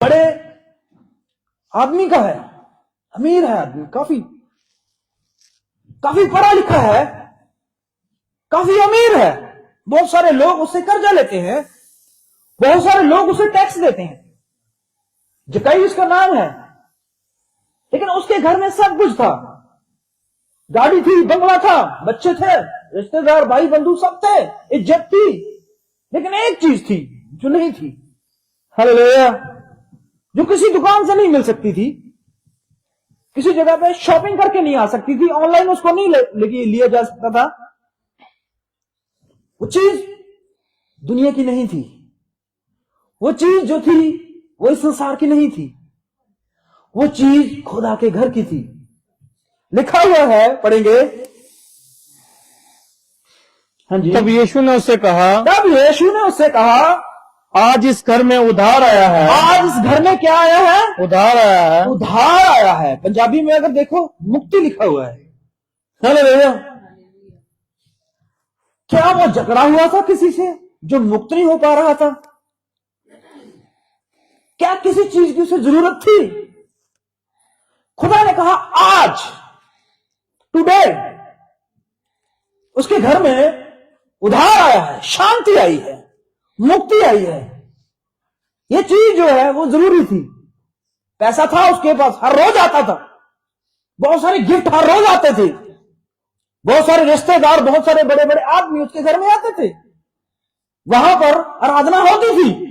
बड़े आदमी का है, अमीर है आदमी, काफी पढ़ा लिखा है, काफी अमीर है। बहुत सारे लोग उससे कर्जा लेते हैं, बहुत सारे लोग उसे टैक्स देते हैं। जकई उसका नाम है, लेकिन उसके घर में सब कुछ था। गाड़ी थी, बंगला था, बच्चे थे, रिश्तेदार, भाई बंधु सब थे, इज्जत थी। लेकिन एक चीज थी जो नहीं थी, हालेलुया, जो किसी दुकान से नहीं मिल सकती थी, किसी जगह पे शॉपिंग करके नहीं आ सकती थी, ऑनलाइन उसको नहीं लिया जा सकता था। वो चीज दुनिया की नहीं थी, वो चीज जो थी वो इस संसार की नहीं थी, वो चीज खुदा के घर की थी। लिखा हुआ है, पढ़ेंगे। हाँ जी। तब यीशु ने उससे कहा, आज इस घर में उधार आया है। आज इस घर में क्या आया है? उधार आया है। उधार आया है। पंजाबी में अगर देखो मुक्ति लिखा हुआ है। हालेलुया। क्या वो झगड़ा हुआ था किसी से जो मुक्त नहीं हो पा रहा था? क्या किसी चीज की उसे जरूरत थी? खुदा ने कहा आज, टुडे, उसके घर में उधार आया है, शांति आई है, मुक्ति आई है। ये चीज जो है वो जरूरी थी। पैसा था उसके पास, हर रोज आता था, बहुत सारे गिफ्ट हर रोज आते थे, बहुत सारे रिश्तेदार, बहुत सारे बड़े बड़े आदमी उसके घर में आते थे, वहां पर आराधना होती थी,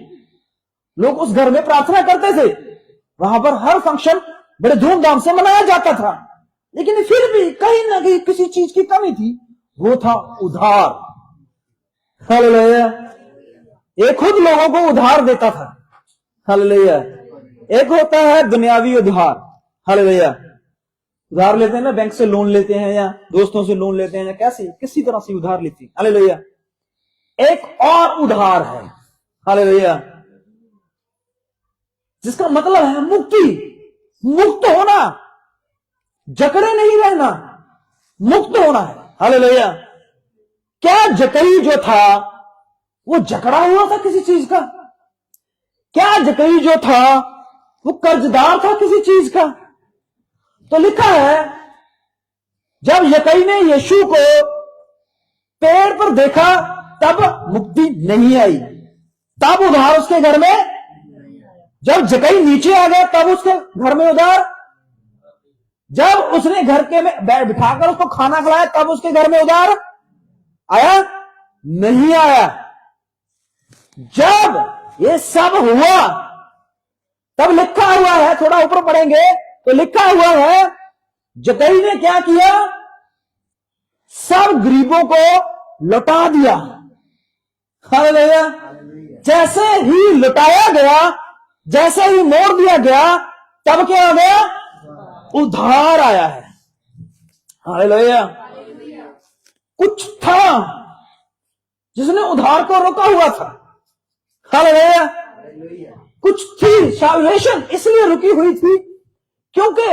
लोग उस घर में प्रार्थना करते थे, वहां पर हर फंक्शन बड़े धूमधाम से मनाया जाता था। लेकिन फिर भी कहीं ना कहीं किसी चीज की कमी थी, वो था उधार। हालेलुया। ये खुद लोगों को उधार देता था। हालेलुया। एक होता है दुनियावी उधार। हालेलुया। उधार लेते हैं ना, बैंक से लोन लेते हैं या दोस्तों से लोन लेते हैं या किसी तरह से उधार लेते हैं। हालेलुया। एक और उधार है, हालेलुया, जिसका मतलब है मुक्ति, मुक्त होना, जकड़े नहीं रहना, मुक्त होना है। हालेलुया। क्या जकई जो था वो जकड़ा हुआ था किसी चीज का? क्या जकई जो था वो कर्जदार था किसी चीज का? तो लिखा है, जब यकई ने यीशु को पेड़ पर देखा तब मुक्ति नहीं आई, तब उधार उसके घर में। जब जकई नीचे आ गया तब उसके घर में उधार। जब उसने घर के में बिठाकर उसको खाना खिलाया तब उसके घर में उधार आया? नहीं आया। जब ये सब हुआ तब लिखा हुआ है, थोड़ा ऊपर पढ़ेंगे तो लिखा हुआ है, जकई ने क्या किया? सब गरीबों को लौटा दिया। हालेलुया। जैसे ही लौटाया गया, जैसे ही मोड़ दिया गया, तब क्या हो गया? उधार आया है। हालेलुया। कुछ था जिसने उधार को रोका हुआ था। हालेलुया। कुछ थी, साल्वेशन इसलिए रुकी हुई थी क्योंकि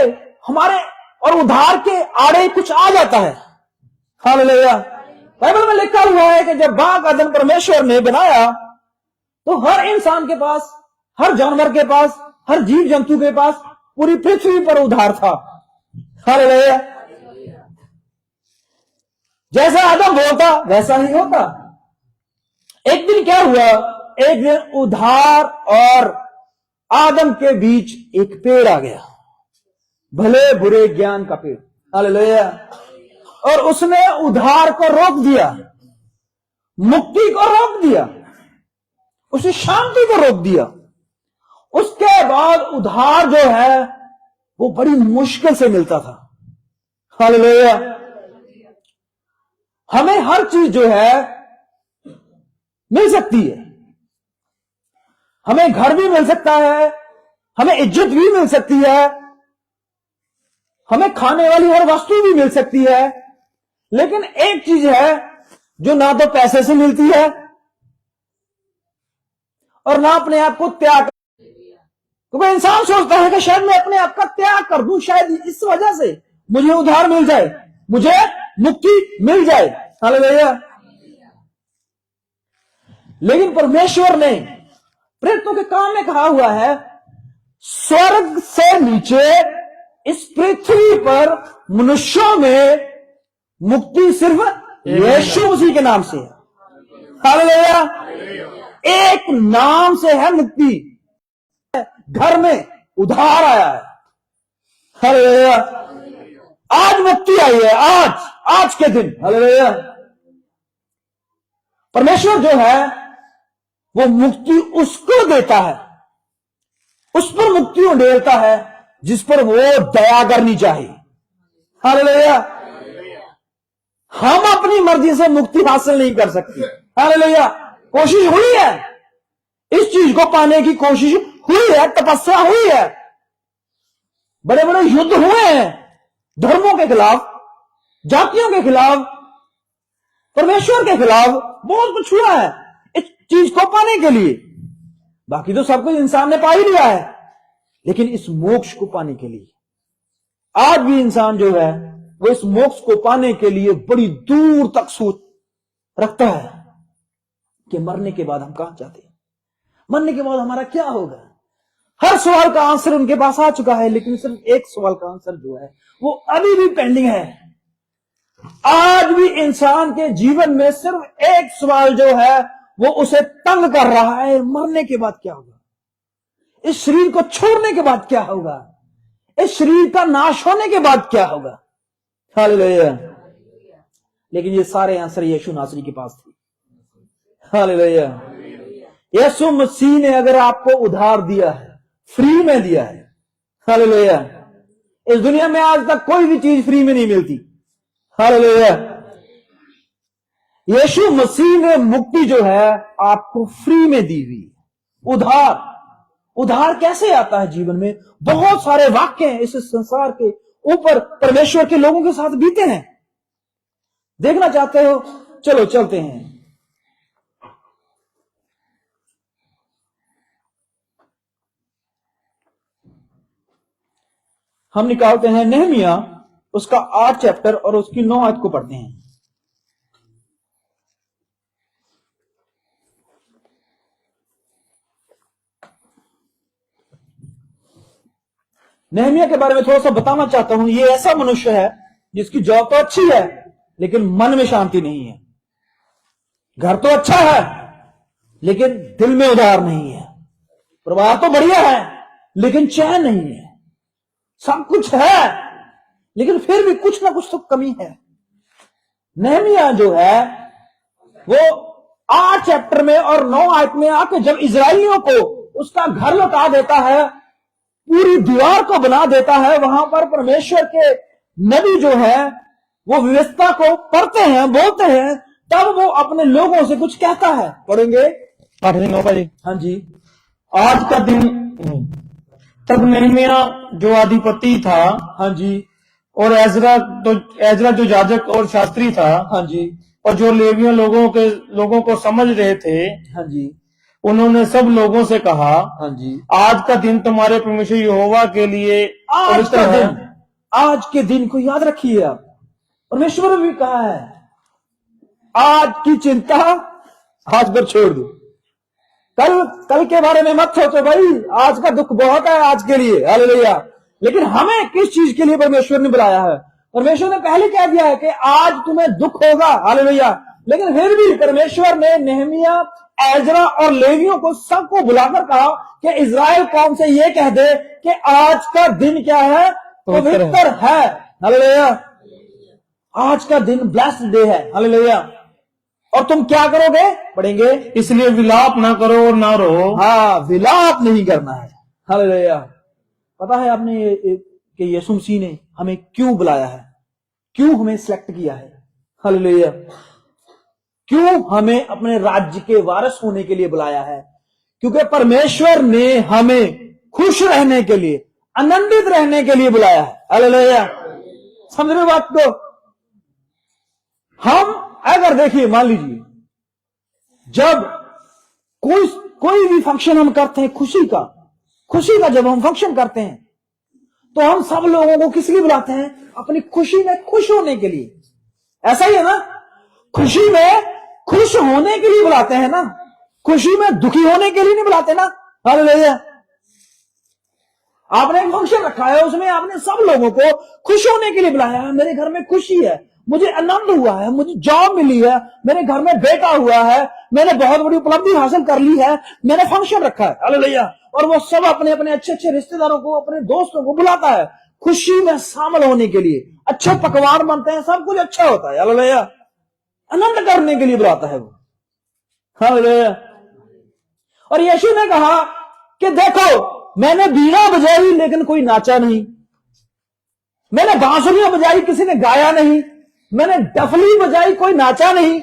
हमारे और उधार के आड़े कुछ आ जाता है। हालेलुया। बाइबल में लिखा हुआ है कि जब बाग आदम परमेश्वर ने बनाया तो हर इंसान के पास, हर जानवर के पास, हर जीव जंतु के पास, पूरी पृथ्वी पर उधार था। हालेलुया। जैसा आदम बोलता वैसा ही होता। एक दिन क्या हुआ? एक दिन उधार और आदम के बीच एक पेड़ आ गया, भले बुरे ज्ञान का पेड़। हालेलुया। और उसने उधार को रोक दिया, मुक्ति को रोक दिया, उसे शांति को रोक दिया। उसके बाद उधार जो है वो बड़ी मुश्किल से मिलता था। हालेलुया। हमें हर चीज जो है मिल सकती है, हमें घर भी मिल सकता है, हमें इज्जत भी मिल सकती है, हमें खाने वाली हर वस्तु भी मिल सकती है। लेकिन एक चीज है जो ना तो पैसे से मिलती है और ना अपने आप को त्याग। क्योंकि इंसान सोचता है कि शायद मैं अपने आप का त्याग कर दूं, शायद इस वजह से मुझे उधार मिल जाए, मुझे मुक्ति मिल जाए। हालेलुया। लेकिन परमेश्वर ने प्रेरितों के काम में कहा हुआ है स्वर्ग से नीचे इस पृथ्वी पर मनुष्यों में मुक्ति सिर्फ यीशु मसीह के नाम से है। हालेलुया। एक नाम से है मुक्ति। घर में उधार आया है। हालेलुया। आज मुक्ति आई है, आज के दिन। हालेलुया। परमेश्वर जो है वो मुक्ति उसको देता है, उस पर मुक्ति उंडेलता है जिस पर वो दया करनी चाहिए। हालेलुया। हम अपनी मर्जी से मुक्ति हासिल नहीं कर सकते। हालेलुया। कोशिश हुई है, इस चीज को पाने की कोशिश हुई है, तपस्या हुई है, बड़े बड़े युद्ध हुए हैं धर्मों के खिलाफ, जातियों के खिलाफ, परमेश्वर के खिलाफ। बहुत कुछ हुआ है इस चीज को पाने के लिए। बाकी तो सब कुछ इंसान ने पा ही लिया है, लेकिन इस मोक्ष को पाने के लिए आज भी इंसान जो है वो इस मोक्ष को पाने के लिए बड़ी दूर तक सोच रखता है कि मरने के बाद हम कहां जाते हैं, मरने के बाद हमारा क्या होगा। हर सवाल का आंसर उनके पास आ चुका है, लेकिन सिर्फ एक सवाल का आंसर जो है वो अभी भी पेंडिंग है। आज भी इंसान के जीवन में सिर्फ एक सवाल जो है वो उसे तंग कर रहा है, मरने के बाद क्या होगा, इस शरीर को छोड़ने के बाद क्या होगा, इस शरीर का नाश होने के बाद क्या होगा। हालेलुया। लेकिन ये सारे आंसर यीशु नासरी के पास थे। हालेलुया। यीशु मसीह ने अगर आपको उधार दिया है, फ्री में दिया है। हालेलुया। इस दुनिया में आज तक कोई भी चीज फ्री में नहीं मिलती। हालेलुया। यीशु मसीह ने मुक्ति जो है आपको फ्री में दी हुई। उधार कैसे आता है जीवन में? बहुत सारे वाक्य हैं इस संसार के ऊपर परमेश्वर के लोगों के साथ बीते हैं। देखना चाहते हो? चलो चलते हैं। हम निकालते हैं नहमिया उसका 8 चैप्टर और उसकी 9 आयत को पढ़ते हैं। नहमिया के बारे में थोड़ा सा बताना चाहता हूं। ये ऐसा मनुष्य है जिसकी जॉब तो अच्छी है लेकिन मन में शांति नहीं है। घर तो अच्छा है लेकिन दिल में उधार नहीं है। परिवार तो बढ़िया है लेकिन चैन नहीं है। सब कुछ है लेकिन फिर भी कुछ ना कुछ तो कमी है। नहमिया जो है वो 8 चैप्टर में और 9 आयत में आके जब इजरायलियों को उसका घर लौटा देता है, पूरी दीवार को बना देता है, वहां पर परमेश्वर के नबी जो है वो व्यवस्था को पढ़ते हैं, बोलते हैं, तब वो अपने लोगों से कुछ कहता है। पढ़ेंगे 8 दिन 9 बजे। हाँ जी। आज का दिन तब नहमिया जो अधिपति था, हाँ जी। और एजरा जो याजक और शास्त्री था, हाँ जी। और जो लेवियों लोगों को समझ रहे थे, हाँ जी। उन्होंने सब लोगों से कहा, हाँ जी। आज का दिन तुम्हारे परमेश्वर यहोवा के लिए आज पवित्र का है। दिन, आज के दिन को याद रखिए आप। परमेश्वर ने भी कहा है आज की चिंता आज पर छोड़ दो। कल के बारे में मत सोचो भाई, आज का दुख बहुत है आज के लिए। हालेलुया। लेकिन हमें किस चीज के लिए परमेश्वर ने बुलाया है? परमेश्वर ने पहले कह दिया है कि आज तुम्हें दुख होगा। हालेलुया। लेकिन फिर भी परमेश्वर ने नहमिया, एजरा और लेवियों को सबको बुलाकर कहा कि इजराइल कौम से ये कह दे कि आज का दिन क्या है? पवित्र है। हालेलुया। आज का दिन ब्लेस्ड डे है। हालेलुया। और तुम क्या करोगे? पढ़ेंगे, इसलिए विलाप ना करो और ना रो। हाँ, विलाप नहीं करना है। हालेलुया। पता है आपने कि यीशु मसीह ने हमें क्यों बुलाया है, क्यों हमें सिलेक्ट किया है? हालेलुया। क्यों हमें अपने राज्य के वारिस होने के लिए बुलाया है? क्योंकि परमेश्वर ने हमें खुश रहने के लिए, आनंदित रहने के लिए बुलाया है। हालेलुया। समझ रहे बात को? हम अगर देखिए, मान लीजिए जब कोई भी फंक्शन हम करते हैं, खुशी का जब हम फंक्शन करते हैं तो हम सब लोगों को किस लिए बुलाते हैं? अपनी खुशी में खुश होने के लिए। ऐसा ही है ना? खुशी में खुश होने के लिए बुलाते हैं ना, खुशी में दुखी होने के लिए नहीं बुलाते ना। हालेलुया। आपने एक फंक्शन रखा है, उसमें आपने सब लोगों को खुश होने के लिए बुलाया है। मेरे घर में खुशी है, मुझे आनंद हुआ है, मुझे जॉब मिली है, मेरे घर में बेटा हुआ है, मैंने बहुत बड़ी उपलब्धि हासिल कर ली है, मैंने फंक्शन रखा है, हालेलुया। और वो सब अपने अपने अच्छे अच्छे रिश्तेदारों को, अपने दोस्तों को बुलाता है खुशी में शामिल होने के लिए। अच्छे पकवान बनते हैं, सब कुछ अच्छा होता है, हालेलुया। आनंद करने के लिए बुलाता है वो, हालेलुया। और यीशु ने कहा कि देखो, मैंने बीड़ा बजाई लेकिन कोई नाचा नहीं, मैंने बांसुरियां बजाई किसी ने गाया नहीं, मैंने डफली बजाई कोई नाचा नहीं,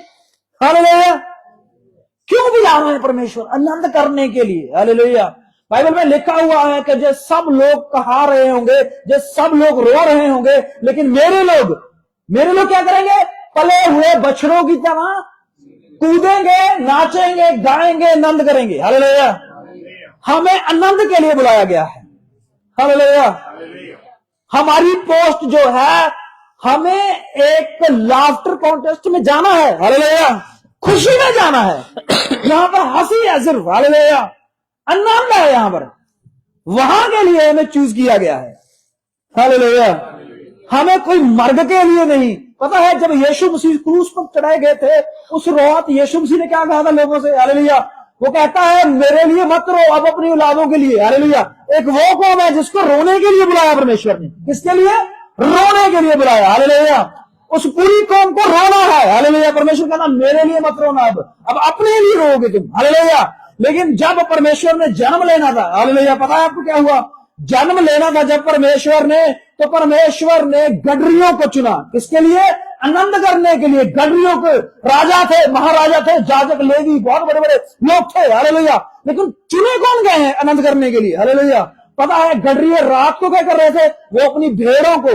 हालेलुया। क्यों बुला रहे हैं परमेश्वर? आनंद करने के लिए, हालेलुया। बाइबल में लिखा हुआ है कि जो सब लोग कहा रहे होंगे, जो सब लोग रो रहे होंगे, लेकिन मेरे लोग क्या करेंगे? पले हुए बछड़ों की तरह कूदेंगे, नाचेंगे, गाएंगे, आनंद करेंगे, हालेलुया। हमें आनंद के लिए बुलाया गया है, हालेलुया। हमारी पोस्ट जो है, हमें एक लाफ्टर कॉन्टेस्ट में जाना है, हालेलुया। खुशी में जाना है, यहां पर हंसी है सिर्फ, हालेलुया। आनंद है यहां पर, वहां के लिए हमें चूज किया गया है, हालेलुया। हमें कोई मर्ग के लिए नहीं। पता है, जब यीशु मसीह क्रूस पर चढ़ाए गए थे, उस रात यीशु मसीह ने क्या कहा था लोगों से, हालेलुया। वो कहता है, मेरे लिए मत रो, अब अपनी औलादों के लिए, हालेलुया। एक वो कौम है जिसको रोने के लिए बुलाया परमेश्वर ने। किसके लिए? रोने के लिए बुलाया, हालेलुया। उस पूरी कौम को रोना है, हालेलुया। परमेश्वर कहता मेरे लिए मत रोना, अब अपने लिए रोगे तुम, हालेलुया। लेकिन जब परमेश्वर ने जन्म लेना था, हालेलुया, पता है आपको क्या हुआ? जन्म लेना था जब परमेश्वर ने, तो परमेश्वर ने गडरियों को चुना। किसके लिए? आनंद करने के लिए। गडरियों के राजा थे, महाराजा थे, जाजक, लेवी, बहुत बड़े बड़े लोग थे, हालेलुया। लेकिन चुने कौन गए हैं आनंद करने के लिए, हालेलुया? पता है, गडरिये रात को क्या कर रहे थे? वो अपनी भेड़ों को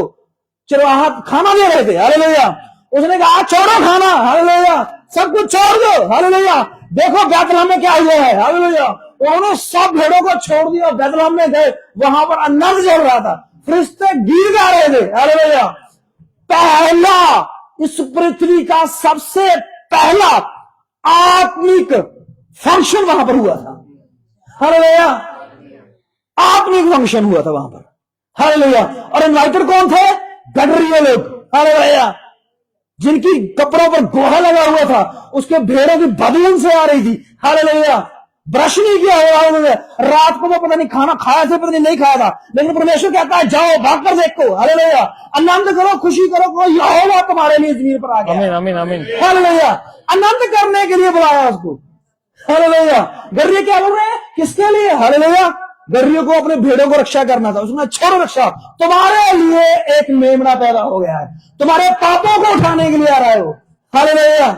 चरवाहा खाना दे रहे थे, हालेलुया। उसने कहा छोड़ो खाना, हालेलुया, सब कुछ छोड़ दो, हालेलुया। देखो बैतलहम में क्या हुआ है, हालेलुया। उन्होंने सब भेड़ों को छोड़ दिया, बैतलहम में गए, वहां पर आनंद चल रहा था, फरिश्ते गीत गा रहे थे, हालेलुया। पहला, इस पृथ्वी का सबसे पहला आत्मिक फंक्शन वहां पर हुआ था, हालेलुया। आत्मिक फंक्शन हुआ था वहां पर, हालेलुया। और इनवाइटेड कौन थे? गडरिये लोग, हालेलुया, जिनकी कपड़ों पर गोहा लगा हुआ था, उसके भेड़ों की बदबू से आ रही थी, हालेलुया। ब्रश नहीं किया हुआ, रात को वो पता नहीं खाना खाया था, पता नहीं खाया था, लेकिन परमेश्वर कहता है जाओ भाग कर देखो, हालेलुया। आनंद करो, खुशी करो, कोई यहोवा तुम्हारे लिए जमीन पर आ गया, आमीन, आमीन, आमीन, हालेलुया। आनंद करने के लिए बुलाया उसको, हालेलुया। गडरिये क्या बोल रहे हैं? किसके लिए? हालेलुया। गडरियों को अपने भेड़ों को रक्षा करना था। उसने छोड़ो रक्षा, तुम्हारे लिए एक मेमना पैदा हो गया है, तुम्हारे पापों को उठाने के लिए आ रहा है वो, हालेलुया।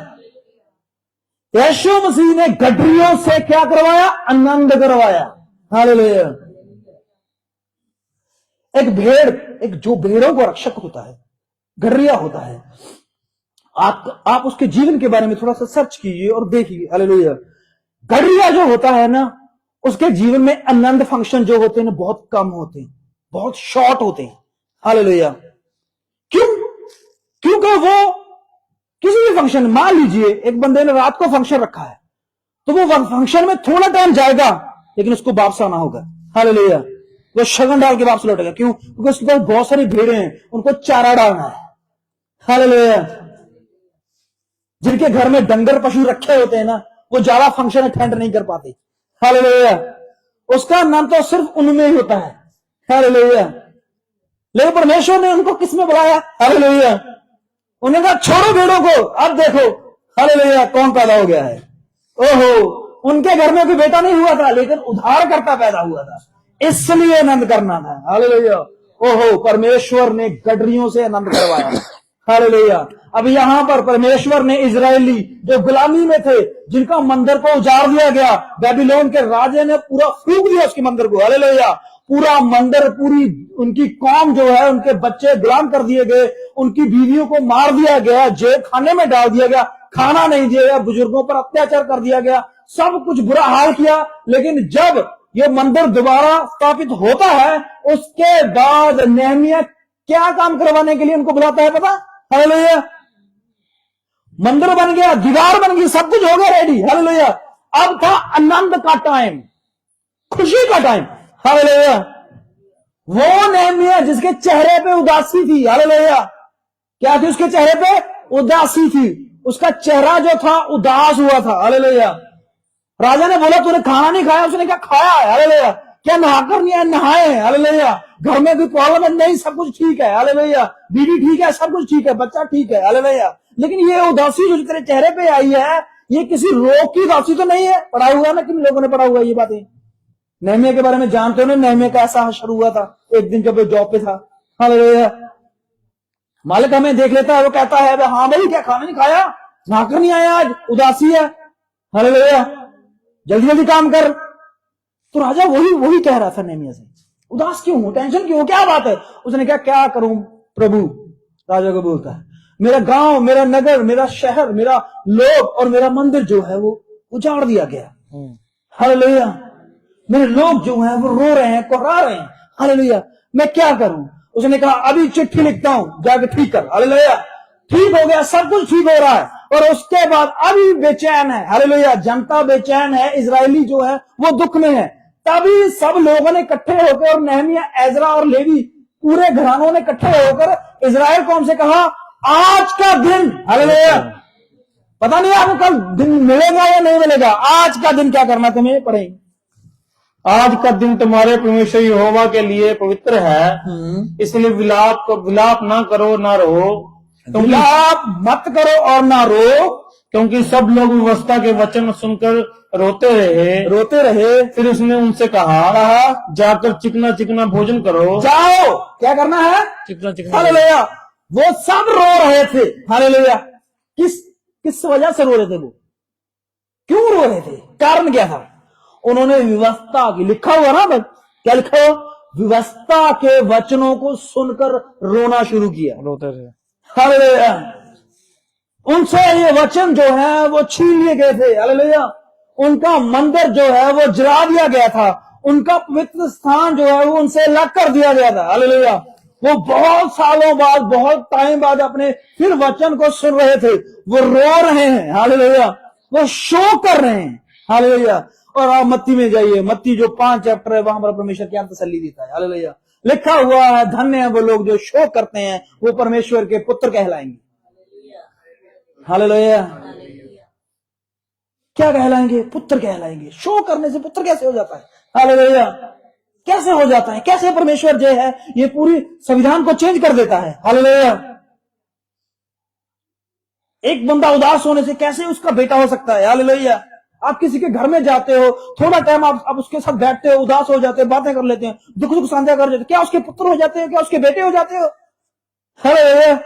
यीशु मसीह ने गडरियों से क्या करवाया? आनंद करवाया, हालेलुया। एक भेड़, एक जो भेड़ों को रक्षक होता है, गडरिया होता है, आप उसके जीवन के बारे में थोड़ा सा सर्च कीजिए और देखिए, हालेलुया। गडरिया जो होता है ना, उसके जीवन में आनंद फंक्शन जो होते हैं ना, बहुत कम होते हैं, बहुत शॉर्ट होते हैं, हालेलुया। क्यों? क्योंकि वो किसी भी फंक्शन, मान लीजिए एक बंदे ने रात को फंक्शन रखा है, तो वो फंक्शन में थोड़ा टाइम जाएगा, लेकिन उसको वापस आना होगा, हालेलुया। वो शगन डाल के वापस लौटेगा। क्यों? क्योंकि उसके पास बहुत सारी भेड़ें हैं, उनको चारा डालना है, हालेलुया। जिनके घर में डंगर पशु रखे होते हैं ना, वो ज्यादा फंक्शन अटेंड नहीं कर पाते, हालेलुया। उसका आनंद तो सिर्फ उनमें ही होता है, हालेलुया। लेकिन परमेश्वर ने उनको किस में बुलाया? हालेलुया। उन्होंने कहा छोड़ो भेड़ों को, अब देखो, हालेलुया, कौन पैदा हो गया है। ओहो, उनके घर में कोई बेटा नहीं हुआ था, लेकिन उद्धारकर्ता पैदा हुआ था, इसलिए आनंद करना था, हालेलुया। ओहो, परमेश्वर ने गडरियों से आनंद करवाया, हालेलुया। अब यहां पर परमेश्वर ने इजरायली जो गुलामी में थे, जिनका मंदिर को उजाड़ दिया गया, बेबीलोन के राजे ने पूरा फूंक दिया उसके मंदिर को, हालेलुया। पूरा मंदिर, पूरी उनकी कौम जो है, उनके बच्चे गुलाम कर दिए गए, उनकी बीवियों को मार दिया गया, जेल खाने में डाल दिया गया, खाना नहीं दिया गया, बुजुर्गों पर अत्याचार कर दिया गया, सब कुछ बुरा हाल किया। लेकिन जब ये मंदिर दोबारा स्थापित होता है, उसके बाद नेहमिया क्या काम करवाने के लिए उनको बुलाता है पता? हालेलुया। मंदिर बन गया, दीवार बन गई, सब कुछ हो गया रेडी, हालेलुया। अब था आनंद का टाइम, खुशी का टाइम, हालेलुया। वो नेहमिया जिसके चेहरे पे उदासी थी, हालेलुया, क्या थी उसके चेहरे पे? उदासी थी। उसका चेहरा जो था उदास हुआ था, हालेलुया। राजा ने बोला तूने खाना नहीं खाया? उसने क्या खाया है, हालेलुया। क्या नहाकर नहीं आया? नहाए हैं, हालेलुया। घर में कोई प्रॉब्लम है? नहीं, सब कुछ ठीक है, हालेलुया। बीवी ठीक है, सब कुछ ठीक है, बच्चा ठीक है, हालेलुया। लेकिन ये उदासी जो तेरे चेहरे पे आई है, ये किसी रोग की उदासी तो नहीं है? पढ़ा हुआ ना, किन लोगों ने पढ़ा हुआ ये बातें? नेहमिया के बारे में जानते हो ना, नेहमिया का ऐसा हशर हुआ था एक दिन जब वो जॉब पे था, हालेलुया। मालिक हमें देख लेता है, वो कहता है हाँ भाई क्या खाना नहीं खाया, नहाकर नहीं आया आज, उदासी है, हालेलुया, जल्दी जल्दी काम कर। तो राजा वही कह रहा था नेहमिया से, उदास क्यों हो, टेंशन क्यों हो, क्या बात है? उसने क्या करूं प्रभु? राजा को बोलता है मेरा गांव, मेरा नगर, मेरा शहर, मेरा लोग और मेरा मंदिर जो है वो उजाड़ दिया गया, हालेलुया। मेरे लोग जो हैं वो रो रहे हैं, कोर्रा रहे हैं, हालेलुया। मैं क्या करूं? उसने कहा अभी चिट्ठी लिखता हूं, जाके ठीक कर, हालेलुया। ठीक हो गया, सब कुछ ठीक हो रहा है। और उसके बाद अभी बेचैन है, हालेलुया, जनता बेचैन है, इजरायली जो है वो दुख में है। तभी सब लोगों ने इकट्ठे होकर, और नेहमिया, एजरा और लेवी पूरे घरानों ने इकट्ठे होकर इजराइल कौम से कहा आज का दिन, हालेलुया, पता नहीं आपको कल दिन मिलेगा या नहीं मिलेगा, आज का दिन क्या करना तुम्हें पड़ेगा। आज का दिन तुम्हारे परमेश्वर यहोवा के लिए पवित्र है, इसलिए विलाप ना करो ना रो, विलाप मत करो और ना रो, क्योंकि सब लोग व्यवस्था के वचन सुनकर रोते रहे। फिर उसने उनसे कहा जाकर चिकना चिकना भोजन करो। जाओ, क्या करना है? चिकना चिकना, हालेलुया। वो सब रो रहे थे, हालेलुया। किस वजह से रो रहे थे? वो क्यों रो रहे थे? कारण क्या था? उन्होंने व्यवस्था की, लिखा हुआ ना, क्या लिखा हुआ? व्यवस्था के वचनों को सुनकर रोना शुरू किया, रोते रहे, हालेलुया। उनसे ये वचन जो है वो छीन लिए गए थे, हालेलुया। उनका मंदिर जो है वो जला दिया गया था, उनका पवित्र स्थान जो है वो उनसे अलग कर दिया गया था, हालेलुया। वो बहुत सालों बाद, बहुत टाइम बाद अपने फिर वचन को सुन रहे थे, वो रो रहे हैं, हालेलुया, वो शोक कर रहे हैं, हालेलुया। और आप मत्ती में जाइए, मत्ती जो 5 चैप्टर है, वहां पर परमेश्वर क्या तसल्ली देता है, हालेलुया। लिखा हुआ है धन्य है वो लोग जो शोक करते हैं, वो परमेश्वर के पुत्र कहलाएंगे, हालेलुया। क्या कहलाएंगे? पुत्र कहलाएंगे। शोक करने से पुत्र कैसे हो जाता है, हालेलुया? कैसे हो जाता है? कैसे परमेश्वर जो है ये पूरी संविधान को चेंज कर देता है, हालेलुया। एक बंदा उदास होने से कैसे उसका बेटा हो सकता है, हालेलुया। आप किसी के घर में जाते हो, थोड़ा टाइम आप उसके साथ बैठते हो, उदास हो जाते हो, बातें कर लेते हैं, दुख सुख साझा कर लेते, क्या उसके पुत्र हो जाते हो? क्या उसके बेटे हो जाते हो, हालेलुया?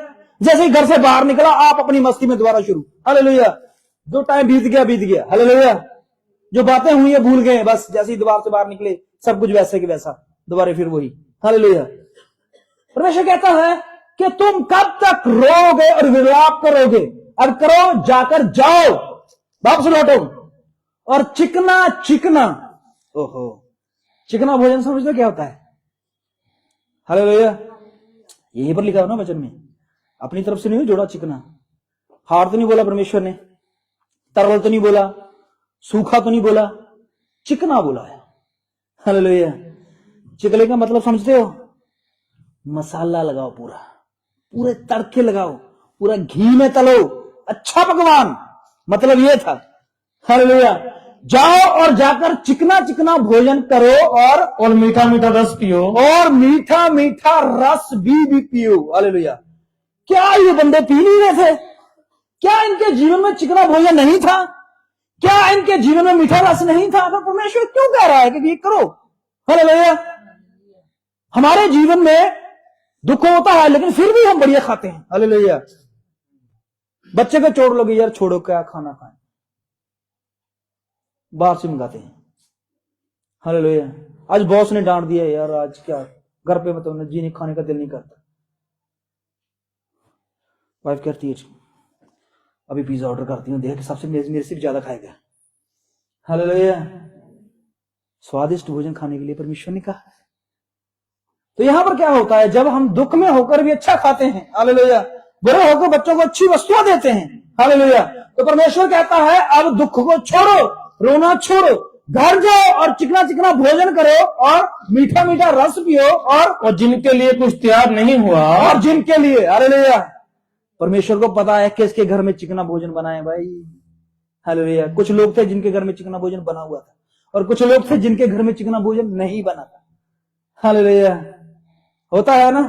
जैसे ही घर से बाहर निकला आप अपनी मस्ती में दोबारा शुरू, हालेलुया। जो टाइम बीत गया, हालेलुया। जो बातें हुई है भूल गए, बस जैसे ही द्वार से बाहर निकले सब कुछ वैसे कि वैसा, दोबारा फिर वही, हालेलुया। परमेश्वर कहता है कि तुम कब तक रोगे और विलाप करोगे? अब करो, जाकर जाओ, वापस लौटो और चिकना, ओहो, चिकना भोजन समझते क्या होता है, हालेलुया। यहीं पर लिखा हो ना वचन में, अपनी तरफ से नहीं जोड़ा चिकना। हार्ड तो नहीं बोला परमेश्वर ने, तरल तो नहीं बोला, सूखा तो नहीं बोला, चिकना बोला है, हालेलुया। चिकले का मतलब समझते हो? मसाला लगाओ, पूरे तड़के लगाओ, पूरा घी में तलो, अच्छा पकवान, मतलब ये था, हालेलुया। जाओ और जाकर चिकना भोजन करो और मीठा मीठा रस पियो, और मीठा मीठा रस भी पियो, हालेलुया। क्या ये बंदे पी नहीं रहे थे? क्या इनके जीवन में चिकना भोजन नहीं था? क्या इनके जीवन में मीठा रस नहीं था? तो परमेश्वर क्यों कह रहा है कि ये करो, हालेलुया। हमारे जीवन में दुख होता है लेकिन फिर भी हम बढ़िया खाते हैं, हालेलुया। बच्चे को छोड़ लोगे, यार छोड़ो, क्या खाना खाएं, बाहर से मंगाते हैं, हालेलुया। आज बॉस ने डांट दिया, यार आज क्या घर पे मतलब जी नहीं, खाने का दिल नहीं करता। वाइफ कहती है अभी पिज्जा ऑर्डर करती हूँ, देख सबसे मेरे से भी ज्यादा खाएगा, हालेलुया। स्वादिष्ट भोजन खाने के लिए परमेश्वर ने कहा है। तो यहां पर क्या होता है, जब हम दुख में होकर भी अच्छा खाते हैं, हालेलुया, बुरे होकर बच्चों को अच्छी वस्तुएं देते हैं, हालेलुया, तो परमेश्वर कहता है अब दुख को छोड़ो, रोना छोड़ो, घर जाओ और चिकना चिकना भोजन करो और मीठा मीठा रस पियो और जिनके लिए कुछ तैयार नहीं हुआ, और जिनके लिए, हालेलुया, परमेश्वर को पता है किसके घर में चिकना भोजन बना है भाई, हालेलुया। कुछ लोग थे जिनके घर में चिकना भोजन बना हुआ था और कुछ लोग थे जिनके घर में चिकना भोजन नहीं बना था, हालेलुया। होता है ना,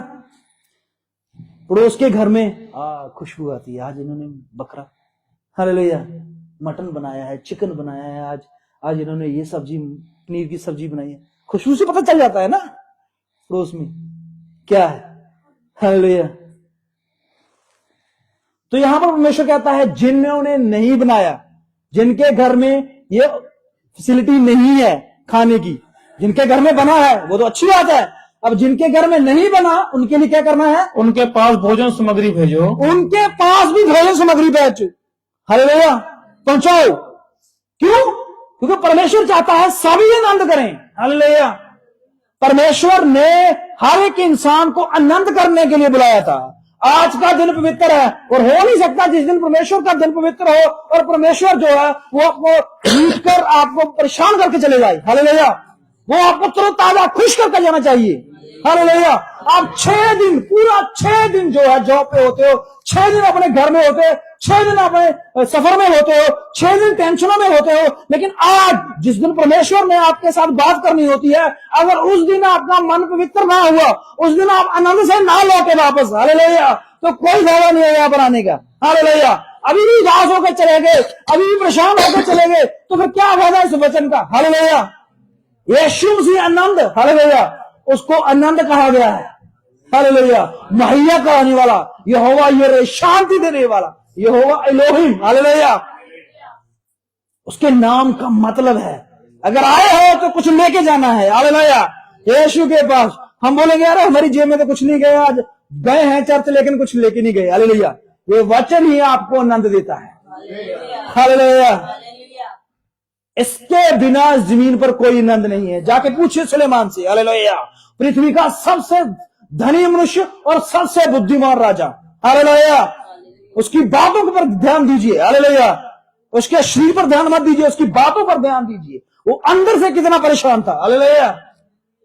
पड़ोस के घर में खुशबू आती है, आज इन्होंने बकरा, हालेलुया, मटन बनाया है, चिकन बनाया है, आज इन्होंने ये सब्जी, पनीर की सब्जी बनाई है। खुशबू से पता चल जाता है ना पड़ोस में क्या है, हालेलुया। तो यहां पर परमेश्वर कहता है जिन्होंने नहीं बनाया, जिनके घर में ये फैसिलिटी नहीं है खाने की, जिनके घर में बना है वो तो अच्छी बात है, अब जिनके घर में नहीं बना उनके लिए क्या करना है, उनके पास भोजन सामग्री भेजो, उनके पास भी भोजन सामग्री भेजो, हालेलुया, पहुंचाओ। क्यों? क्योंकि परमेश्वर चाहता है सभी आनंद करें, हालेलुया। परमेश्वर ने हर एक इंसान को आनंद करने के लिए बुलाया था। आज का दिन पवित्र है और हो नहीं सकता जिस दिन परमेश्वर का दिन पवित्र हो और परमेश्वर जो है वो आपको लूट कर आपको परेशान करके चले जाए, हालेलुया। वो आपको तरोताजा खुश करके जाना चाहिए, हालेलुया। आप 6 दिन, पूरा 6 दिन जो है जॉब पे होते हो, 6 दिन अपने घर में होते हो, 6 दिन अपने सफर में होते हो, 6 दिन टेंशनों में होते हो, लेकिन आज जिस दिन परमेश्वर ने आपके साथ बात करनी होती है, अगर उस दिन आपका मन पवित्र ना हुआ, उस दिन आप आनंद से ना लौटे वापस, हालेलुया, तो कोई फायदा नहीं है यहाँ पर आने का, हालेलुया। अभी भी उदास होकर चले गए, अभी भी परेशान होकर चले गए, तो फिर क्या फायदा इस वचन का, हालेलुया। यीशु मसीह आनंद, हालेलुया, उसको आनंद कहा गया है, हालेलुया। मुहैया कराने वाला यहोवा यिरे, शांति देने वाला यहोवा एलोहिम, हालेलुया। उसके नाम का मतलब है अगर आए हो तो कुछ लेके जाना है, हालेलुया। यीशु के पास हम बोलेंगे अरे हमारी जेब में तो कुछ नहीं गया, आज गए हैं चर्च लेकिन कुछ लेके नहीं गए, हालेलुया। ये वचन ही आपको आनंद देता है, हालेलुया। इसके बिना जमीन पर कोई आनंद नहीं है। जाके पूछिए सुलेमान से, हालेलुया, पृथ्वी का सबसे धनी मनुष्य और सबसे बुद्धिमान राजा, हालेलुया। उसकी बातों पर ध्यान दीजिए, हालेलुया। उसके शरीर पर ध्यान मत दीजिए, उसकी बातों पर ध्यान दीजिए। वो अंदर से कितना परेशान था, हालेलुया।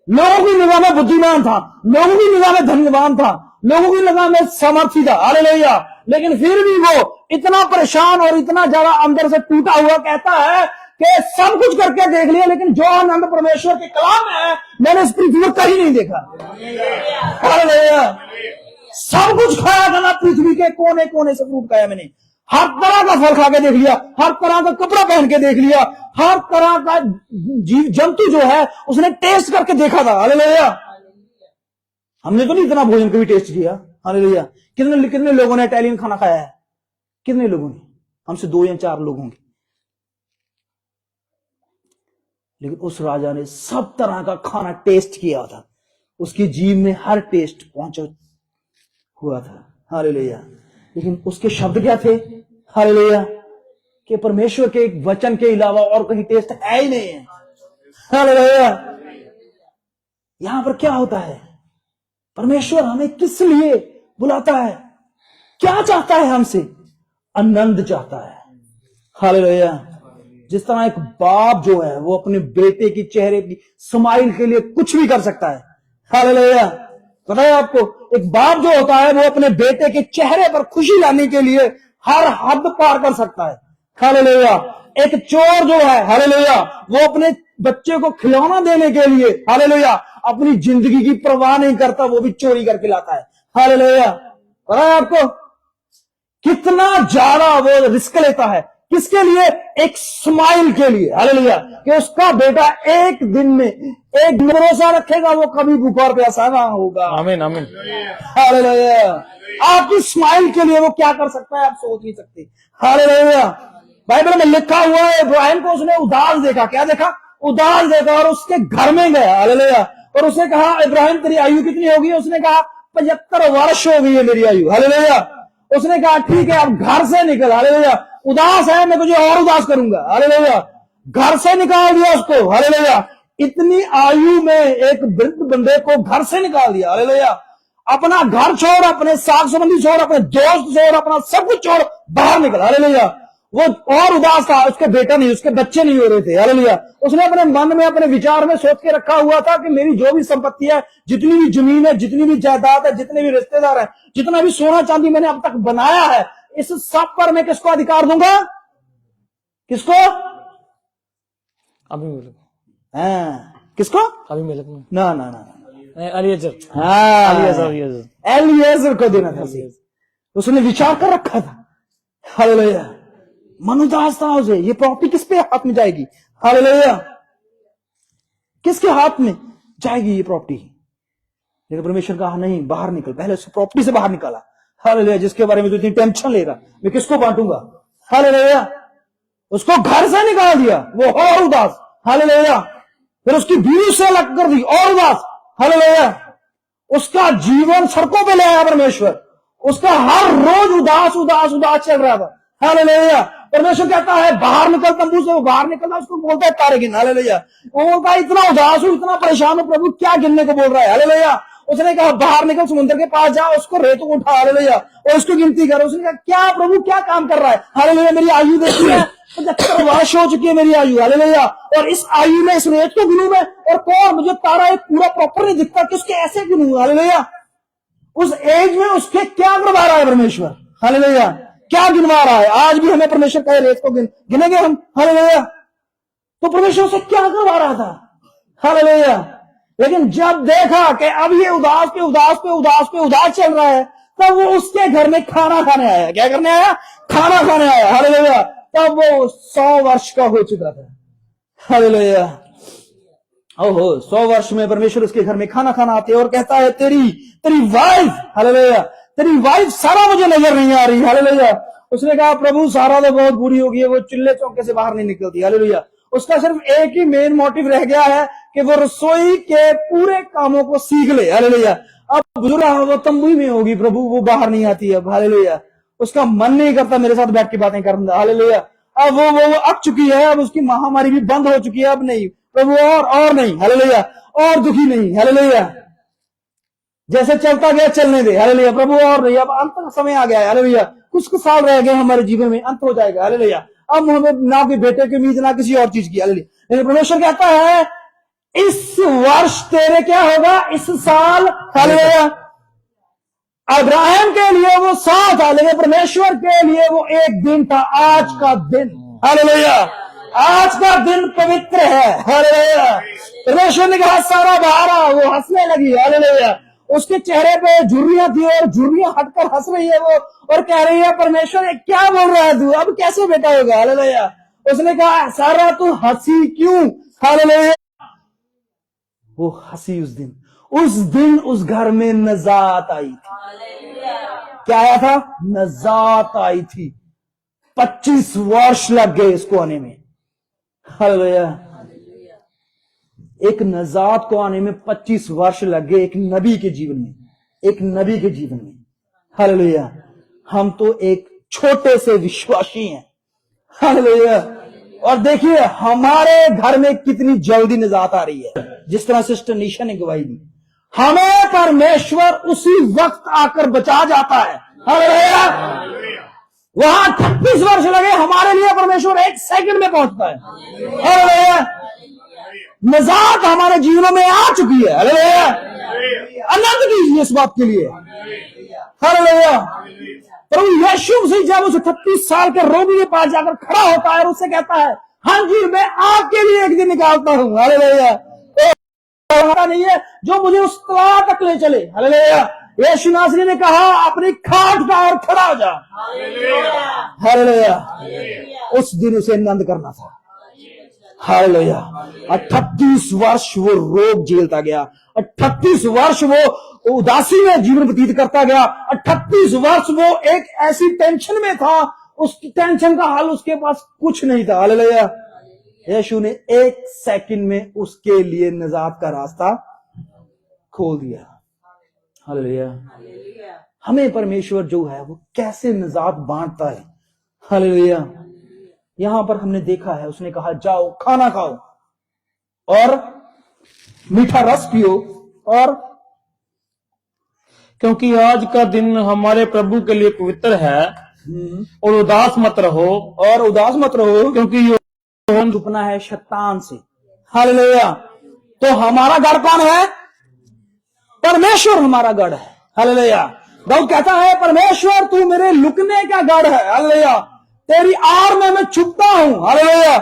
लोगों की निगाह में बुद्धिमान था, लोगों की निगाह में धन्यवान था, लोगों की निगाह में सामर्थी था, हालेलुया। लेकिन फिर भी वो इतना परेशान और इतना ज्यादा अंदर से टूटा हुआ कहता है कि सब कुछ करके देख लिया लेकिन जो आनंद परमेश्वर के कलाम में है मैंने इस पृथ्वी में कहीं नहीं देखा, हालेलुया। सब कुछ खाया था ना, पृथ्वी के कोने कोने से फ्रूट खाया मैंने, हर तरह का फल खा के देख लिया, हर तरह का कपड़ा पहन के देख लिया, हर तरह का जीव जंतु जो है उसने टेस्ट करके देखा था, हालेलुया। हमने तो नहीं इतना भोजन कभी टेस्ट किया, हालेलुया। कितने कितने लोगों ने इटालियन खाना खाया है, कितने लोगों ने, हमसे 2 या 4 लोग होंगे। लेकिन उस राजा ने सब तरह का खाना टेस्ट किया था, उसकी जीभ में हर टेस्ट पहुंचा हुआ था, हालेलुया। लेकिन उसके शब्द क्या थे, हालेलुया, कि परमेश्वर के एक वचन के अलावा और कहीं टेस्ट है ही नहीं है, हालेलुया। यहां पर क्या होता है, परमेश्वर हमें किस लिए बुलाता है, क्या चाहता है हमसे, आनंद चाहता है, हालेलुया। जिस तरह एक बाप जो है वो अपने बेटे की चेहरे की स्माइल के लिए कुछ भी कर सकता है, हालेलुया। पता है आपको, एक बाप जो होता है वो अपने बेटे के चेहरे पर खुशी लाने के लिए हर हद पार कर सकता है, हालेलुया। एक चोर जो है, हालेलुया, वो अपने बच्चे को खिलौना देने के लिए, हालेलुया, अपनी जिंदगी की परवाह नहीं करता, वो भी चोरी करके लाता है, हालेलुया। पता है आपको कितना ज्यादा वो रिस्क लेता है, किसके लिए, एक स्माइल के लिए, हालेलुया, कि उसका बेटा एक दिन में एक भरोसा रखेगा वो कभी भूखा और प्यासा ना होगा, आमीन आमीन, हालेलुया। आपकी स्माइल के लिए वो क्या कर सकता है आप सोच नहीं सकते, हालेलुया। बाइबल में लिखा हुआ है इब्राहिम को उसने उदास देखा, क्या देखा, उदास देखा, और उसके घर में गया, हालेलुया, और उसने कहा इब्राहिम तेरी आयु कितनी होगी, उसने कहा 75 वर्ष हो गई है मेरी आयु, हालेलुया। उसने कहा ठीक है अब घर से निकल, हालेलुया, उदास है मैं तुझे और उदास करूंगा, हालेलुया। घर से निकाल दिया उसको, हालेलुया। इतनी आयु में एक वृद्ध बंदे को घर से निकाल दिया, हालेलुया। अपना घर छोड़, अपने साग संबंधी छोड़, अपने दोस्त छोड़, अपना सब कुछ छोड़, बाहर निकल, हालेलुया। वो और उदास था, उसके बेटा नहीं, उसके बच्चे नहीं हो रहे थे। हालेलुया। उसने अपने मन में, अपने विचार में सोच के रखा हुआ था कि मेरी जो भी संपत्ति है, जितनी भी जमीन है, जितनी भी जायदाद है, जितने भी रिश्तेदार है, जितना भी सोना चांदी मैंने अब तक बनाया है, इस सब पर मैं किसको अधिकार दूंगा? किसको? अभिमेलक। हाँ, किसको? अभिमेलक ना ना ना, एलिएजर। हाँ, एलिएजर को देना था। उसने विचार कर रखा था। हालेलुया। मन उदास था उसे, ये प्रॉपर्टी किस पे हाथ में जाएगी? हालेलुया। किसके हाथ में जाएगी ये प्रॉपर्टी? लेकिन परमेश्वर कहा नहीं, बाहर निकल। पहले उस प्रॉपर्टी से बाहर निकाला। हालेलुया। जिसके बारे में तो इतनी टेंशन ले रहा, मैं किसको बांटूंगा? हालेलुया। उसको घर से निकाल दिया, वो और उदास। हालेलुया। फिर उसकी बीवी से अलग कर दी, और उदास। हालेलुया। उसका जीवन सड़कों पे ले आया परमेश्वर। उसका हर रोज उदास उदास उदास चल रहा था। हालेलुया। परमेश्वर कहता है बाहर निकल तंबू से। वो बाहर निकलता, उसको बोलता है तारे गिन। हालेलुया। वो बोलता है इतना उदास हूं, इतना परेशान हूं प्रभु, क्या गिनने को बोल रहा है? हालेलुया। उसने कहा बाहर निकल, समुद्र के पास जा, उसको रेत को उठा। हालेलुया। और उसको गिनती कर। उसने कहा क्या प्रभु, क्या काम कर रहा है? हालेलुया। मेरी आयु देखी है, 75 वर्ष हो चुकी है मेरी आयु। हालेलुया। और इस आयु में, इस रेत को गिनूं मैं, और कौन मुझे तारा एक पूरा प्रॉपर नहीं दिखता कि उसके ऐसे गिनूं? हालेलुया। उस एज में उसके क्या करवा रहा है परमेश्वर? हालेलुया। क्या गिनवा रहा है? आज भी हमें परमेश्वर कहे रेत को गिनेंगे हम। हालेलुया। तो परमेश्वर से क्या करवा रहा था? हालेलुया। लेकिन जब देखा कि अब ये उदास पे उदास पे उदास पे उदास चल रहा है, तब वो उसके घर में खाना खाने आया। क्या करने आया? खाना खाने आया। हालेलुया। तब वो 100 वर्ष का हो चुका था। हालेलुया। ओहो, 100 वर्ष में परमेश्वर उसके घर में खाना खाना आते और कहता है तेरी वाइफ, हालेलुया, तेरी वाइफ सारा मुझे नजर नहीं आ रही। हालेलुया। उसने कहा प्रभु सारा तो बहुत बुरी हो गई है, वो चूल्हे चौके से बाहर नहीं निकलती। हालेलुया। उसका सिर्फ एक ही मेन मोटिव रह गया है कि वो रसोई के पूरे कामों को सीख ले। हालेलुया। अब बुजुर्ग वो तंबू में होगी प्रभु, वो बाहर नहीं आती है। हालेलुया। उसका मन नहीं करता मेरे साथ बैठ के बातें करना। हालेलुया। अब वो अक चुकी है, अब उसकी महामारी भी बंद हो चुकी है। अब नहीं प्रभु, और नहीं। हालेलुया। और दुखी नहीं। हालेलुया। जैसे चलता गया चलने दे। हालेलुया। प्रभु और नहीं, अब अंत का समय आ गया है। हालेलुया। कुछ साल रह गए हमारे जीवन में, अंत हो जाएगा। हालेलुया। अब हमें ना कोई बेटे की उम्मीद, ना किसी और चीज की। हालेलुया। लेकिन परमेश्वर कहता है इस वर्ष तेरे क्या होगा? इस साल। हालेलुया। अब्राहम के लिए वो 100 था, लेकिन परमेश्वर के लिए वो एक दिन था, आज का दिन। हालेलुया। आज का दिन पवित्र है। हालेलुया। परमेश्वर ने कहा सारा बाहर आ, वो हंसने लगी। हालेलुया। उसके चेहरे पे झुर्रियां थी और झुर्रियां हटकर हंस रही है वो, और कह रही है परमेश्वर क्या बोल रहा है तू, अब कैसे बेटा होगा? हालेलुया। उसने कहा सारा तू हंसी क्यों? हालेलुया। वो हंसी उस दिन उस घर में नजात आई थी। क्या आया था? नजात आई थी। 25 वर्ष लग गए इसको आने में। हालेलुया। एक नजात को आने में 25 वर्ष लग गए, एक नबी के जीवन में, एक नबी के जीवन में। हालेलुया। हम तो एक छोटे से विश्वासी हैं। हालेलुया। और देखिए हमारे घर में कितनी जल्दी निजात आ रही है। जिस तरह सिस्टर निशा ने गवाही दी, हमें परमेश्वर उसी वक्त आकर बचा जाता है। हालेलुया। वहां 36 वर्ष लगे, हमारे लिए परमेश्वर 1 सेकंड में पहुंचता है। हालेलुया। निजात हमारे जीवनों में आ चुकी है। हालेलुया। आनंद कीजिए इस बात के लिए। हालेलुया। प्रभु यीशु मसीह जब उस 38 साल के रोगी के पास जाकर खड़ा होता है और उससे कहता है हाँ जी मैं आपके लिए एक दिन निकालता हूं। हालेलुया। नहीं है जो मुझे उस तलाब तक ले चले। हालेलुया। यीशु नासरी ने कहा अपनी खाट का और खड़ा हो जा। हालेलुया। उस दिन उसे आनंद करना था। हालेलुया। 38 वर्ष वो रोग झेलता गया, 38 वर्ष वो उदासी में जीवन व्यतीत करता गया, 38 वर्ष वो एक ऐसी टेंशन में था, उस टेंशन का हल उसके पास कुछ नहीं था। हालेलुया। यीशु ने 1 सेकंड में उसके लिए निजात का रास्ता खोल दिया। हालेलुया। हमें परमेश्वर जो है वो कैसे निजात बांटता है। हालेलुया। यहां पर हमने देखा है, उसने कहा जाओ खाना खाओ और मीठा रस पियो, और क्योंकि आज का दिन हमारे प्रभु के लिए पवित्र है, और उदास मत रहो, और उदास मत रहो, क्योंकि ये छुपना है शैतान से। हालेलुया। तो हमारा गढ़ कौन है? परमेश्वर हमारा गढ़ है। हालेलुया। दाऊद कहता है, परमेश्वर तू मेरे लुकने का गढ़ है। हालेलुया। तेरी आड़ में मैं छुपता हूं। हालेलुया।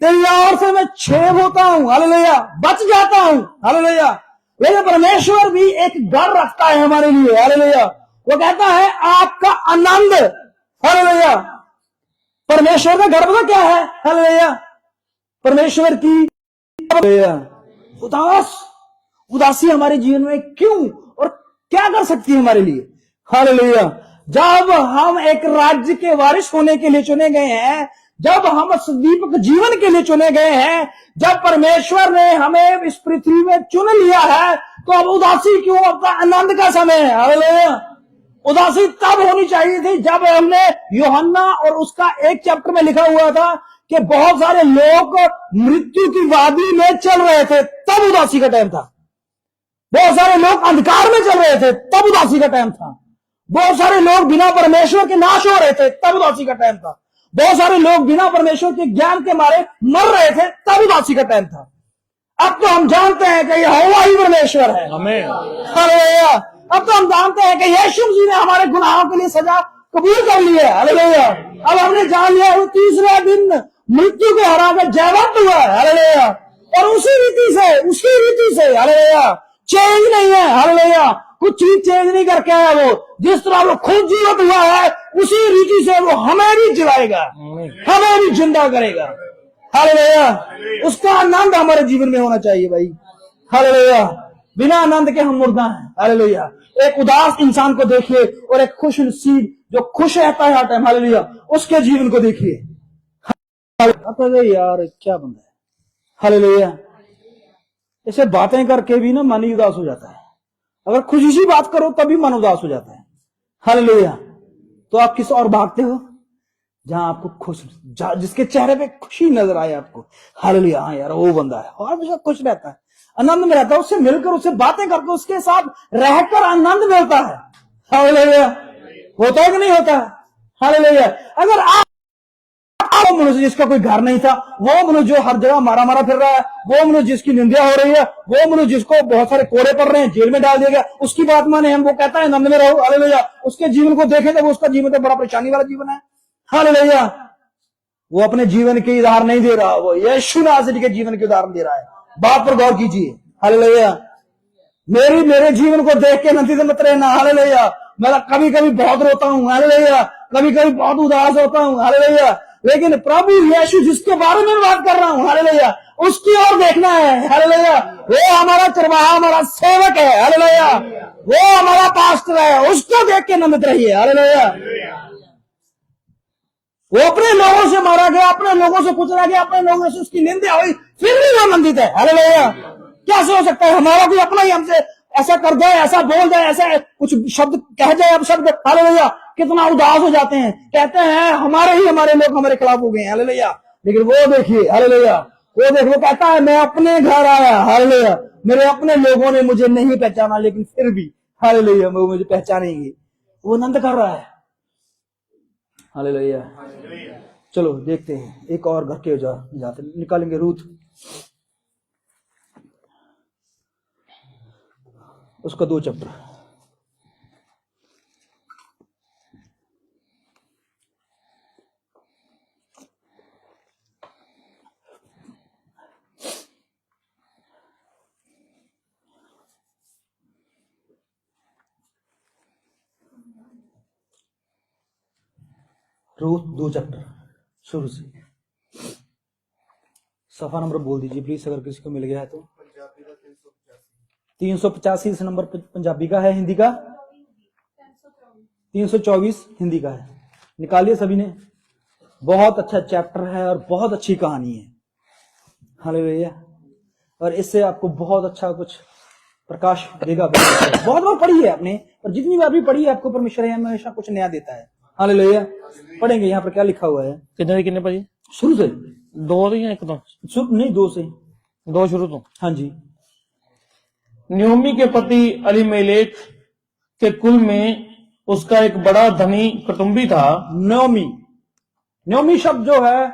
तेरी आड़ से मैं छेद होता हूं। हालेलुया। बच जाता हूं। हालेलुया। लेकिन परमेश्वर भी एक गढ़ रखता है हमारे लिए। हालेलुया। वो कहता है आपका आनंद। हालेलुया। परमेश्वर का गढ़ पता क्या है? हालेलुया। परमेश्वर की उदासी हमारे जीवन में क्यों और क्या कर सकती है हमारे लिए? हालेलुया। जब हम एक राज्य के वारिस होने के लिए चुने गए हैं, जब हम दीपक जीवन के लिए चुने गए हैं, जब परमेश्वर ने हमें इस पृथ्वी में चुन लिया है, तो अब उदासी क्यों? अब आनंद का समय है। हालेलुया। उदासी तब होनी चाहिए थी जब हमने यूहन्ना और उसका एक चैप्टर में लिखा हुआ था कि बहुत सारे लोग मृत्यु की वादी में चल रहे थे, तब उदासी का टाइम था। बहुत सारे लोग अंधकार में चल रहे थे, तब उदासी का टाइम था। बहुत सारे लोग बिना परमेश्वर के नाश हो रहे थे, तब उदासी का टाइम था। बहुत सारे लोग बिना परमेश्वर के ज्ञान के मारे मर रहे थे, तब उदासी का टाइम था। अब तो हम जानते हैं कि यहोवा ही परमेश्वर है। आमीन। हालेलुया। अब तो हम जानते हैं कि यीशु मसीह ने हमारे गुनाहों के लिए सजा कबूल कर ली है। हालेलुया। अब हमने जान लिया वो तीसरे दिन मृत्यु को हराकर जयवंत हुआ है। हालेलुया। और उसी रीति से हालेलुया चेंज नहीं है। हालेलुया। कुछ चीज चेंज नहीं करके आया वो। जिस तरह वो खुद जीवित हुआ है, उसी रीति से वो हमें भी जिलाएगा, हमें भी जिंदा करेगा। हालेलुया। उसका आनंद हमारे जीवन में होना चाहिए भाई। हालेलुया। बिना आनंद के हम मुर्दा हैं। हालेलुया। एक उदास इंसान को देखिए और एक खुश नसीब जो खुश रहता है हर टाइम, हालेलुया, उसके जीवन को देखिए। यार क्या बंदा है। हालेलुया। ऐसे बातें करके भी ना मन ही उदास हो जाता है। अगर खुशी सी बात करो तभी मन उदास हो जाता है। हालेलुया। तो आप किस और भागते हो? जहां आपको खुश, जिसके चेहरे पे खुशी नजर आए आपको। हालेलुया। हाँ यार वो बंदा है और हमेशा खुश रहता है, आनंद में रहता है। उससे मिलकर, उससे बातें करके, उसके साथ रहकर आनंद मिलता है। हालेलुया। होता है कि नहीं होता? हालेलुया। अगर आप वो मनुष्य जिसका कोई घर नहीं था, वो मनुष्य जो हर जगह मारा मारा फिर रहा है, वो मनुष्य जिसकी निंदा हो रही है, वो मनुष्य जिसको बहुत सारे कोड़े पड़ रहे हैं, जेल में डाल दिया गया, उसकी बात माने हम, वो कहता है आनंद में रहो। हालेलुया। उसके जीवन को देखें तो उसका जीवन तो बड़ा परेशानी वाला जीवन है। हालेलुया। वो अपने जीवन के उदाहरण नहीं दे रहा, वो यीशु नासरी के जीवन के उदाहरण दे रहा है। बात पर गौर कीजिए। हालेलुया। मेरे जीवन को देख के नंदी से मत रहना। हालेलुया। मैं कभी कभी बहुत रोता हूं। हालेलुया। कभी कभी बहुत उदास होता हूं। हालेलुया। लेकिन प्रभु यीशु जिसके बारे में बात कर रहा हूं, हालेलुया, उसकी ओर देखना है। हालेलुया। वो हमारा चरवाहा, हमारा सेवक है। हालेलुया। वो हमारा पास्टर है, उसको देख के आनंदित रहिए। हालेलुया। वो अपने लोगों से मारा गया, अपने लोगों से कुचला गया, अपने लोगों से उसकी निंदा हुई, फिर भी वो आनंदित है। हालेलुया। कैसे हो सकता है? हमारा कोई अपना ही हमसे ऐसा कर जाए, ऐसा बोल जाए, ऐसा कुछ शब्द कह जाए, अब शब्द, हालेलुया, कितना उदास हो जाते हैं। कहते हैं हमारे लोग हमारे खिलाफ हो गए हैं। हालेलुया। लेकिन वो देखिए, हालेलुया, वो देखो, कहता है मैं अपने घर आया। हालेलुया। मेरे अपने लोगों ने मुझे नहीं पहचाना, लेकिन फिर भी हालेलुया वो मुझे पहचानेंगे। वो आनंद कर रहा है। हालेलुया। चलो देखते हैं एक और घर के जाते निकालेंगे रूथ, उसका 2 चैप्टर। रूथ 2 चैप्टर शुरू से। सफा नंबर बोल दीजिए प्लीज, अगर किसी को मिल गया है तो। 385 नंबर पंजाबी का है, हिंदी का 324 हिंदी का है। निकालिए सभी ने। बहुत अच्छा चैप्टर है और बहुत अच्छी कहानी है। हालेलुया। और इससे आपको बहुत अच्छा कुछ प्रकाश देगा। बहुत बार पढ़ी है आपने, और जितनी बार भी पढ़ी है आपको परमेश्वर हमेशा कुछ नया देता है। हालेलुया। पढ़ेंगे यहाँ पर क्या लिखा हुआ है। कितने पढ़िए? शुरू से 2 या 1 तो नहीं 2 से 2 शुरू तो। हाँ जी। न्योमी के पति अलीमेलेक के कुल में उसका एक बड़ा धनी कुटुंबी था। नोमी, नोमी शब्द जो है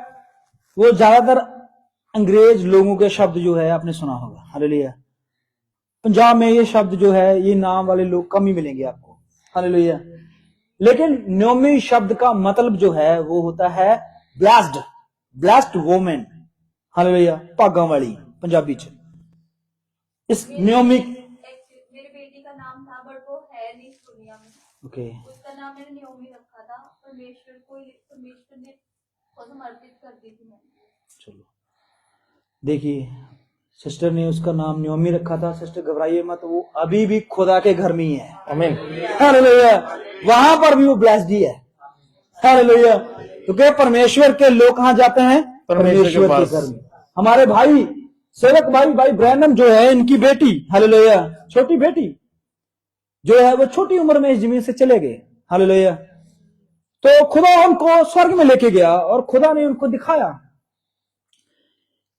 वो ज्यादातर अंग्रेज लोगों के शब्द जो है आपने सुना होगा। हालेलुया। पंजाब में ये शब्द जो है ये नाम वाले लोग कम ही मिलेंगे आपको। हालेलुया। लेकिन नोमी शब्द का मतलब जो है वो होता है ब्लेस्ड, ब्लेस्ड वोमेन। हालेलुया। भागा वाली पंजाबी च इस नोमी। मेरे बेटी का नाम था बट वो है नहीं इस दुनिया में। ओके। उसका नाम मैंने नियोमी रखा था। परमेश्वर ने को समर्पित कर दी थी मैंने। चलो देखिए, सिस्टर ने उसका नाम नियोमी रखा था। सिस्टर घबराइए मत, वो अभी भी खुदा के घर में ही है। आमीन। हालेलुया। वहां पर भी वो ब्लेस्ड ही है। हालेलुया। तो क्या परमेश्वर के लोग कहां जाते हैं? परमेश्वर के पास। घर में। हमारे भाई सेवक भाई ब्रैनम जो है, इनकी बेटी, हालेलुया, छोटी बेटी जो है वो छोटी उम्र में इस जमीन से चले गए। हालेलुया। तो खुदा उनको स्वर्ग में लेके गया और खुदा ने उनको दिखाया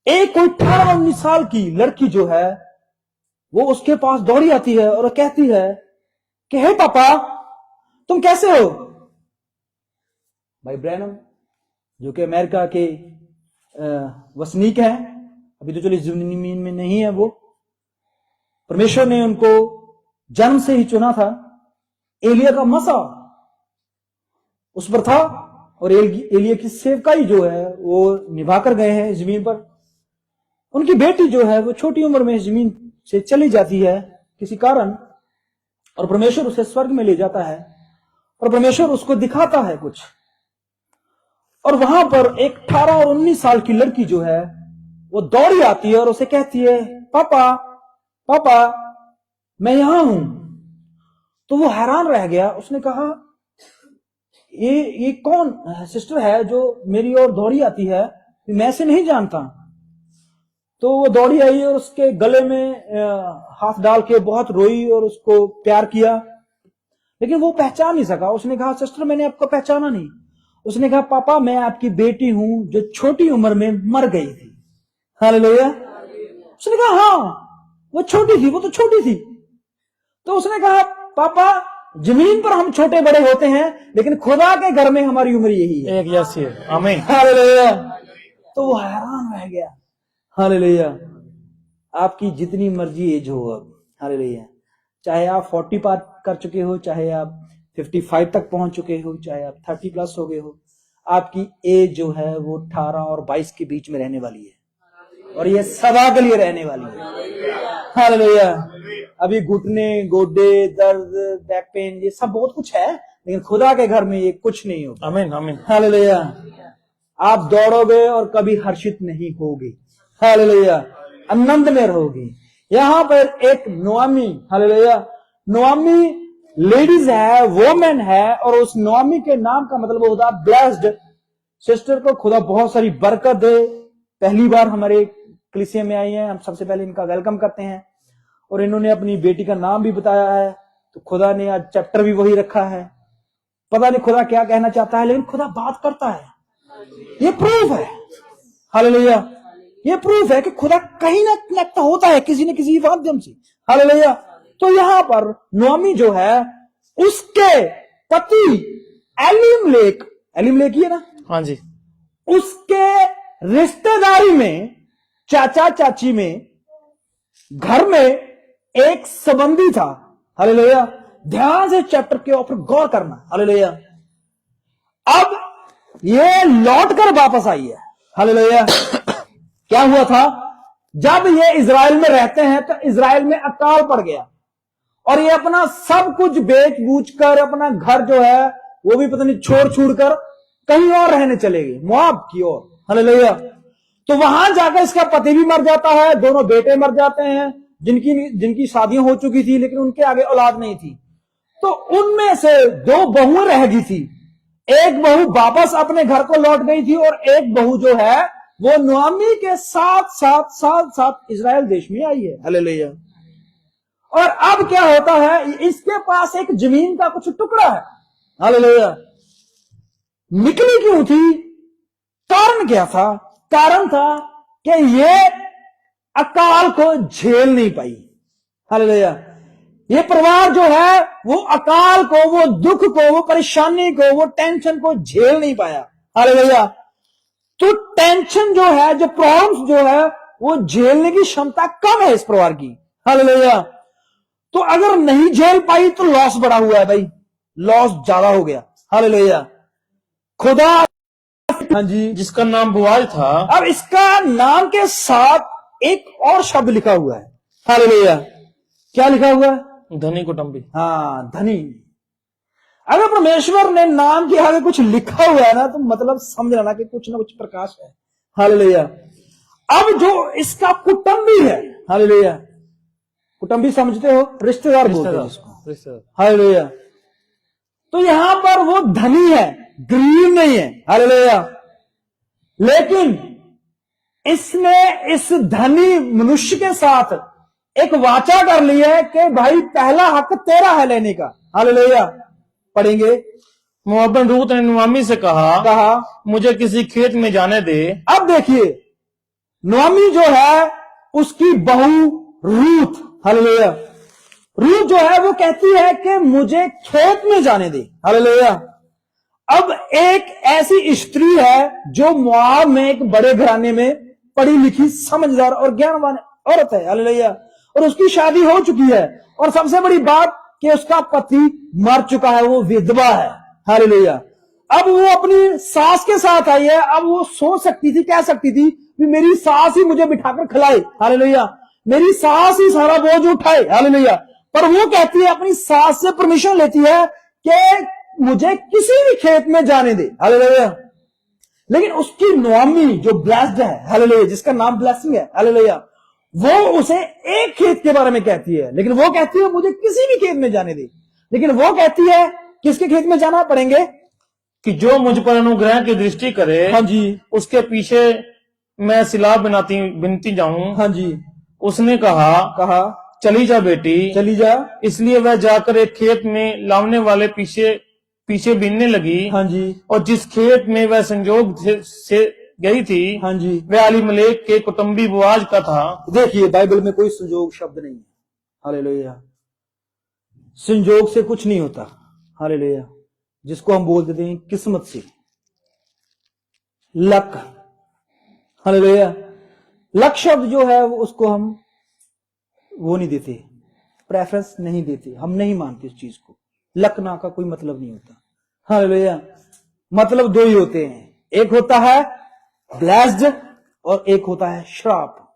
एक कोई 18-19 साल की लड़की जो है वो उसके पास दौड़ी आती है और कहती है कि हे पापा तुम कैसे हो? भाई ब्रैनम जो कि अमेरिका के वसनीक हैं, अभी तो चलो इस जमीन में नहीं है, वो परमेश्वर ने उनको जन्म से ही चुना था। एलिया का मसा उस पर था और एलिया की सेवकाई जो है वो निभाकर गए हैं इस जमीन पर। उनकी बेटी जो है वो छोटी उम्र में इस जमीन से चली जाती है किसी कारण, और परमेश्वर उसे स्वर्ग में ले जाता है और परमेश्वर उसको दिखाता है कुछ। और वहां पर एक 18 और 19 साल की लड़की जो है वो दौड़ी आती है और उसे कहती है पापा पापा मैं यहां हूं। तो वो हैरान रह गया। उसने कहा ये कौन सिस्टर है जो मेरी ओर दौड़ी आती है? मैं इसे नहीं जानता। तो वो दौड़ी आई और उसके गले में हाथ डाल के बहुत रोई और उसको प्यार किया, लेकिन वो पहचान नहीं सका। उसने कहा सिस्टर मैंने आपको पहचाना नहीं। उसने कहा पापा मैं आपकी बेटी हूं जो छोटी उम्र में मर गई थी। हालेलुया। उसने कहा हाँ वो छोटी थी, वो तो छोटी थी। तो उसने कहा पापा जमीन पर हम छोटे बड़े होते हैं लेकिन खुदा के घर में हमारी उम्र यही है। एक जैसी है। आमीन। हालेलुया। तो वो हैरान रह गया। हालेलुया। आपकी जितनी मर्जी एज हो अब, हालेलुया, चाहे आप 40 पार कर चुके हो, चाहे आप 55 तक पहुंच चुके हो, चाहे आप 30 प्लस हो गए हो, आपकी एज जो है वो 18 और 22 के बीच में रहने वाली है और ये सदा के लिए रहने वाली है। हालेलुया। अभी घुटने गोडे दर्द बैक पेन ये सब बहुत कुछ है, लेकिन खुदा के घर में ये कुछ नहीं होगा। आमीन। आमीन। हालेलुया। आप दौड़ोगे और कभी हर्षित नहीं होगी। हालेलुया। आनंद में रहोगी। यहां पर एक नोआमी, हालेलुया, नोआमी लेडीज है, वोमेन है, और उस नोआमी के नाम का मतलब होता है ब्लेस्ड। सिस्टर को खुदा बहुत सारी बरकत दे। पहली बार हमारे कलीसिया में आई है, हम सबसे पहले इनका वेलकम करते हैं। और इन्होंने अपनी बेटी का नाम भी बताया है, तो खुदा ने आज चैप्टर भी वही रखा है। पता नहीं खुदा क्या कहना चाहता है, लेकिन खुदा बात करता है। ये प्रूफ है। हालेलुया। ये प्रूफ है कि खुदा कहीं ना कनेक्ट होता है किसी न किसी माध्यम से। हालेलुया। तो यहां पर नोआमी जो है उसके पति एलिमलेक ही है ना, हाँ जी, उसके रिश्तेदारी में, चाचा चाची में, घर में एक संबंधी था। हालेलुया। ध्यान से चैप्टर के ऊपर गौर करना। हालेलुया। अब ये लौट कर वापस आई है। हालेलुया। क्या हुआ था? जब ये इजराइल में रहते हैं तो इजराइल में अकाल पड़ गया और ये अपना सब कुछ बेच बूझ कर, अपना घर जो है वो भी पता नहीं छोड़ कर कहीं और रहने चले गए, मोआब की ओर। हालेलुया। तो वहां जाकर इसका पति भी मर जाता है, दोनों बेटे मर जाते हैं जिनकी शादियां हो चुकी थी, लेकिन उनके आगे औलाद नहीं थी। तो उनमें से 2 बहुएं रह गई थी। एक बहू वापस अपने घर को लौट गई थी और एक बहू जो है वो नोआमी के साथ इजराइल देश में आई है। हालेलुया। और अब क्या होता है, इसके पास एक जमीन का कुछ टुकड़ा है। हालेलुया। निकली क्यों थी? कारण क्या था? कारण था कि ये अकाल को झेल नहीं पाई। हालेलुया। ये परिवार जो है वो अकाल को, वो दुख को, वो परेशानी को, वो टेंशन को झेल नहीं पाया। हालेलुया। तो टेंशन जो है, जो प्रॉब्लम्स जो है, वो झेलने की क्षमता कम है इस परिवार की। हालेलुया। तो अगर नहीं झेल पाई तो लॉस बड़ा हुआ है भाई, लॉस ज्यादा हो गया। हालेलुया। खुदा, हाँ जी, जिसका नाम बोआज था, अब इसका नाम के साथ एक और शब्द लिखा हुआ है। हालेलुया। क्या लिखा हुआ है? धनी कुटुंबी। हाँ, धनी। अगर परमेश्वर ने नाम के आगे कुछ लिखा हुआ है ना, तो मतलब समझ लेना कि कुछ ना कुछ प्रकाश है। हालेलुया। अब जो इसका कुटुंबी है, हालेलुया, कुटुंबी समझते हो, रिश्तेदार बोलते हैं जिसको। हालेलुया। तो यहां पर वो धनी है, गरीब नहीं है। हालेलुया। लेकिन इसने इस धनी मनुष्य के साथ एक वाचा कर ली है कि भाई पहला हक तेरा है लेने का। हालेलुया। पढ़ेंगे। मोआबन रूत ने नुआमी से कहा, मुझे किसी खेत में जाने दे। अब देखिए, नुआमी जो है उसकी बहू रूत, हालेलुया, रूत जो है वो कहती है कि मुझे खेत में जाने दे। हालेलुया। अब एक ऐसी स्त्री है जो मोआब में एक बड़े घराने में पढ़ी लिखी, समझदार और ज्ञानवान औरत है। हालेलुया। और उसकी शादी हो चुकी है, और सबसे बड़ी बात कि उसका पति मर चुका है, वो विधवा है। हालेलुया। अब वो अपनी सास के साथ आई है। अब वो सोच सकती थी, कह सकती थी कि मेरी सास ही मुझे बिठाकर खिलाए। हालेलुया। मेरी सास ही सारा बोझ उठाए। हालेलुया। पर वो कहती है, अपनी सास से परमिशन लेती है कि मुझे किसी भी खेत में जाने दे। हालेलुया। लेकिन उसकी नुआमी जो ब्लेस्ड है, हालेलुया, जिसका नाम ब्लेसिंग है, हालेलुया, वो उसे एक खेत के बारे में कहती है, लेकिन वो कहती है मुझे किसी भी खेत में जाने दे। लेकिन वो कहती है किसके खेत में जाना? पड़ेंगे कि जो मुझ पर अनुग्रह की दृष्टि करे, हाँ जी, उसके पीछे मैं सिलाब बिनती जाऊं। हाँ जी। उसने कहा चली जा बेटी, चली जा। इसलिए वह जाकर एक खेत में लावने वाले पीछे बीनने लगी। हाँ जी। और जिस खेत में वह संजोग से गई थी, हाँ जी, वह अलीमलेक के कुटुंबी बोआज का था। देखिए, बाइबल में कोई संजोग शब्द नहीं है। हालेलुया। संजोग से कुछ नहीं होता। हालेलुया। जिसको हम बोल देते हैं किस्मत से, लक। हालेलुया। लक शब्द जो है उसको हम वो नहीं देते, प्रेफरेंस नहीं देते, हम नहीं मानते इस चीज को। लक ना का कोई मतलब नहीं होता। हालेलुया। मतलब दो ही होते हैं, एक होता है ब्लेस्ड और एक होता है श्राप,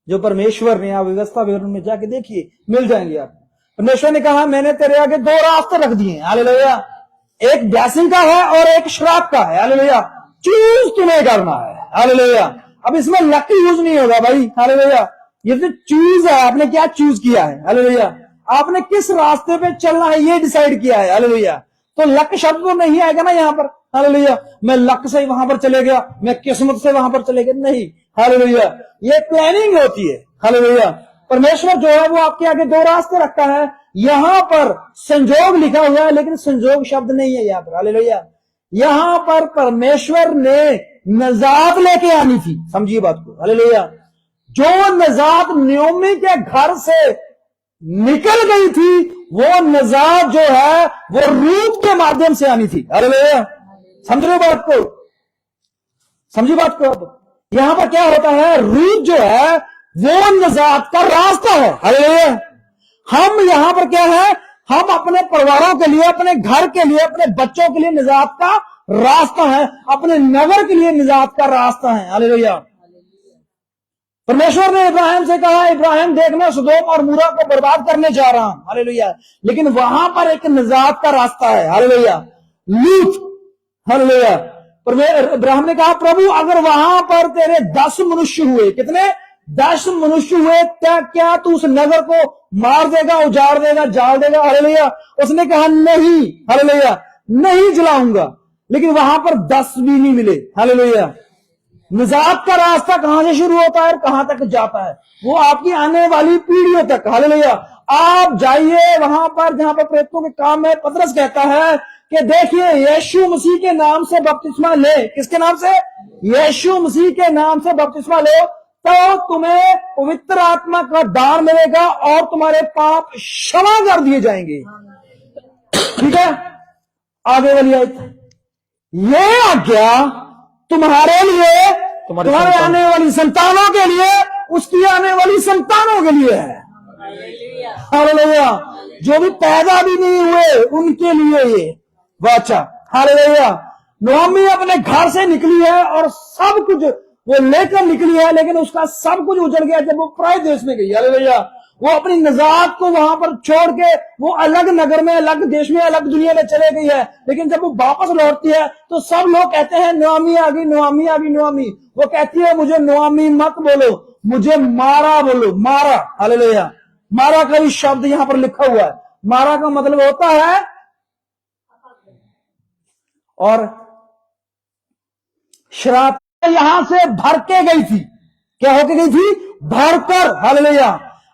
जो परमेश्वर ने, आप व्यवस्था विवरण में जाके देखिए, मिल जाएंगे आप। परमेश्वर ने कहा मैंने तेरे आगे दो रास्ते रख दिए हैं। हालेलुया। एक ब्लेसिंग का है और एक श्राप का है। हालेलुया। चूज तुम्हें करना है। हालेलुया। अब इसमें लक यूज नहीं होगा भाई। हालेलुया। ये तो चूज है, आपने क्या चूज किया है। हालेलुया। आपने किस रास्ते पे चलना है ये डिसाइड किया है। हालेलुया। तो लक शब्द तो नहीं आएगा ना यहाँ पर। हालेलुया। मैं लक से वहां पर चले गया, मैं किस्मत से वहां पर चले गए, नहीं। हालेलुया। ये प्लानिंग होती है। हालेलुया। परमेश्वर जो है वो आपके आगे दो रास्ते रखता है। यहां पर संजोग लिखा हुआ है, लेकिन संजोग शब्द नहीं है यहाँ पर। हालेलुया। यहां पर परमेश्वर ने नजात लेके आनी थी, समझिए बात को। हालेलुया। जो नजात नयोमी के घर से निकल गई थी, वो नजात जो है वो रूत के माध्यम से आनी थी। हालेलुया। समझ रहे हो बात को? समझी बात को? अब यहां पर क्या होता है, रूत जो है वो नजात का रास्ता है। हालेलुया। हम यहां पर क्या है, हम अपने परिवारों के लिए, अपने घर के लिए, अपने बच्चों के लिए निजात का रास्ता है, अपने नगर के लिए निजात का रास्ता है। हालेलुया। परमेश्वर ने इब्राहिम से कहा, इब्राहिम देखना सदोम और मूरा को बर्बाद करने जा रहा हूं। हालेलुया। लेकिन वहां पर एक निजात का रास्ता है। हालेलुया। लूत। हालेलुया। इब्राहिम ने कहा, प्रभु अगर वहां पर तेरे 10 मनुष्य हुए, कितने? 10 मनुष्य हुए, क्या तू उस नगर को मार देगा, उजाड़ देगा, जाल देगा? हालेलुया। उसने कहा नहीं। हालेलुया। नहीं जलाऊंगा। लेकिन वहां पर 10 भी नहीं मिले। हालेलुया। निजात का रास्ता कहां से शुरू होता है और कहां तक जाता है? वो आपकी आने वाली पीढ़ियों तक। हालेलुया। आप जाइए वहां पर जहां पर प्रेरितों के काम में पतरस कहता है कि देखिए यीशु मसीह के नाम से बपतिस्मा ले। किसके नाम से? यीशु मसीह के नाम से बपतिस्मा लो, तो तुम्हें पवित्र आत्मा का दान मिलेगा और तुम्हारे पाप क्षमा कर दिए जाएंगे। ठीक है, आगे वाली आयत, ये आज्ञा तुम्हारे लिए, तुम्हारे आने वाली संतानों के लिए, उसकी आने वाली संतानों के लिए है। हालेलुया। जो भी पैदा भी नहीं हुए उनके लिए ये वाचा। हालेलुया। नोमी अपने घर से निकली है और सब कुछ वो लेकर निकली है, लेकिन उसका सब कुछ उजड़ गया जब वो पराए देश में गई। हालेलुया। वो अपनी निजात को वहां पर छोड़ के वो अलग नगर में, अलग देश में, अलग दुनिया में चले गई है। लेकिन जब वो वापस लौटती है तो सब लोग कहते हैं नोमी आ गई, नोमी आ गई, नोमी। वो कहती है मुझे नोमी मत बोलो, मुझे मारा बोलो, मारा। हालेलुया। मारा का भी शब्द यहां पर लिखा हुआ है। मारा का मतलब होता है, और शराब यहां से भर के गई थी। क्या होके गई थी? भरकर। हालेलुया।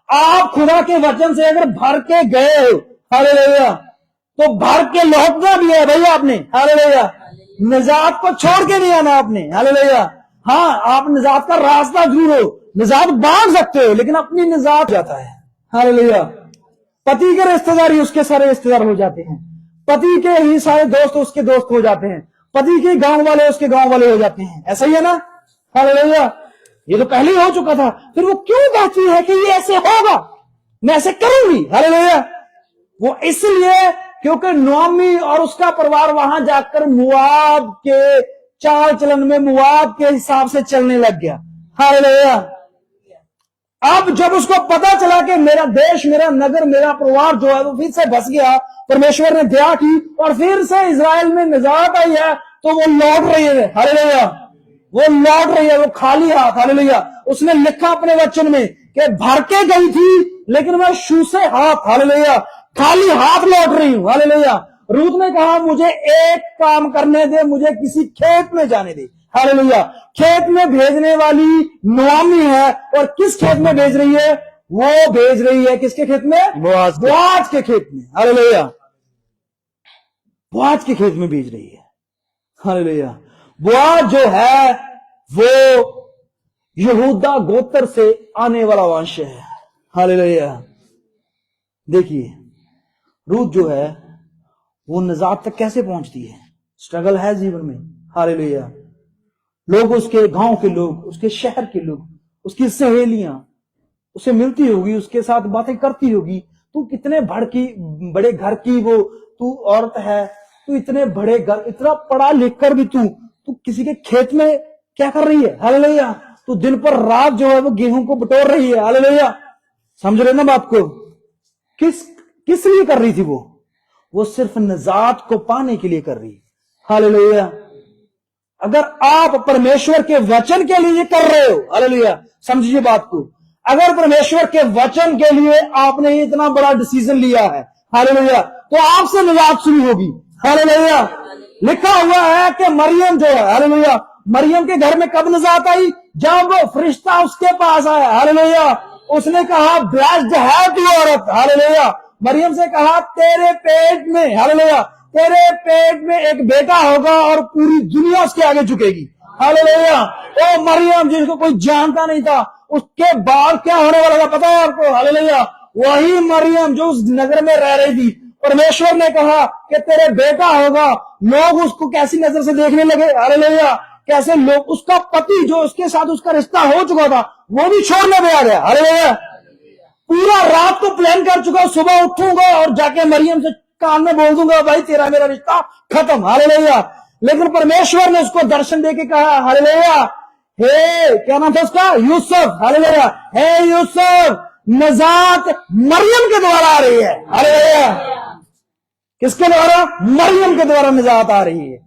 आप खुदा के वचन से अगर भर के गए हो, हालेलुया, तो भर के लौटना भी है भैया आपने। हालेलुया। निजात को छोड़ के नहीं आना आपने। हालेलुया। हाँ, आप निजात का रास्ता जरूर हो, निजात बांध सकते हो, लेकिन अपनी निजात जाता है। हालेलुया। पति के रिश्तेदार ही उसके सारे रिश्तेदार हो जाते हैं, पति के ही सारे दोस्त उसके दोस्त हो जाते हैं, पति के गांव वाले उसके गांव वाले हो जाते हैं। ऐसा ही है ना? हालेलुया। ये तो पहले ही हो चुका था, फिर वो क्यों कहती है कि ये ऐसे होगा, मैं ऐसे करूंगी? हालेलुया। वो इसलिए क्योंकि नोमी और उसका परिवार वहां जाकर मुआब के चाल चलन में, मुआब के हिसाब से चलने लग गया। हालेलुया। अब जब उसको पता चला कि मेरा देश, मेरा नगर, मेरा परिवार जो है वो फिर से बस गया, परमेश्वर ने दया की और फिर से इजराइल में निजात आई है, तो वो लौट रही है। हालेलुया। वो लौट रही है, वो खाली हाथ। हालेलुया। उसने लिखा अपने वचन में कि भर के गई थी, लेकिन मैं शूसे हाथ, हालेलुया, खाली हाथ लौट रही हूं। हालेलुया। रूत ने कहा मुझे एक काम करने दे, मुझे किसी खेत में जाने दे। हालेलुया। खेत में भेजने वाली नोमी है, और किस खेत में भेज रही है? वो भेज रही है किसके खेत में? बोआज के खेत में। हालेलुया। बोआज के खेत में भेज रही है। हालेलुया। बोआज जो है वो यहूदा गोत्र से आने वाला वंश है। हालेलुया। देखिए, रूत जो है वो निजात तक कैसे पहुंचती है? स्ट्रगल है जीवन में। हालेलुया। लोग, उसके गांव के लोग, उसके शहर के लोग, उसकी सहेलियां उसे मिलती होगी, उसके साथ बातें करती होगी, तू कितने बड़े घर की वो तू औरत है, तू इतने बड़े घर, इतना पढ़ा लिख कर भी तू किसी के खेत में क्या कर रही है? हालेलुया। तू दिन पर रात जो है वो गेहूं को बटोर रही है। हालेलुया। समझ रहे ना बात को? किस लिए कर रही थी वो सिर्फ निजात को पाने के लिए कर रही है। हालेलुया। अगर आप परमेश्वर के वचन के लिए कर रहे हो, हालेलुया, समझिए बात को, अगर परमेश्वर के वचन के लिए आपने इतना बड़ा डिसीजन लिया है, हालेलुया, तो आपसे निजात शुरू होगी। हालेलुया। लिखा हुआ है कि मरियम जो है, हालेलुया, मरियम के घर में कब निजात आई? जब वो फरिश्ता उसके पास आया। हालेलुया। उसने कहा ब्लेस्ड है तू औरत। हालेलुया। मरियम से कहा तेरे पेट में, हालेलुया, तेरे पेट में एक बेटा होगा और पूरी दुनिया उसके आगे झुकेगी। हालेलुया। ओ मरियम जिसको कोई जानता नहीं था, उसके बाद क्या होने वाला था पता है आपको? हालेलुया। वही मरियम जो उस नगर में रह रही थी, परमेश्वर ने कहा कि तेरे बेटा होगा। लोग उसको कैसी नजर से देखने लगे? हालेलुया। कैसे लोग, उसका पति जो उसके साथ उसका रिश्ता हो चुका था वो भी छोड़ने में आ गया। हालेलुया। पूरा रात को प्लान कर चुका, सुबह उठूंगा और जाके मरियम से कान में बोल दूंगा भाई तेरा मेरा रिश्ता खत्म। हालेलुया। लेकिन परमेश्वर ने उसको दर्शन देके कहा, हालेलुया, हे क्या नाम था उसका? यूसुफ। हालेलुया। हे यूसुफ, निजात मरियम के द्वारा आ रही है। हालेलुया। किसके द्वारा? मरियम के द्वारा निजात आ रही है।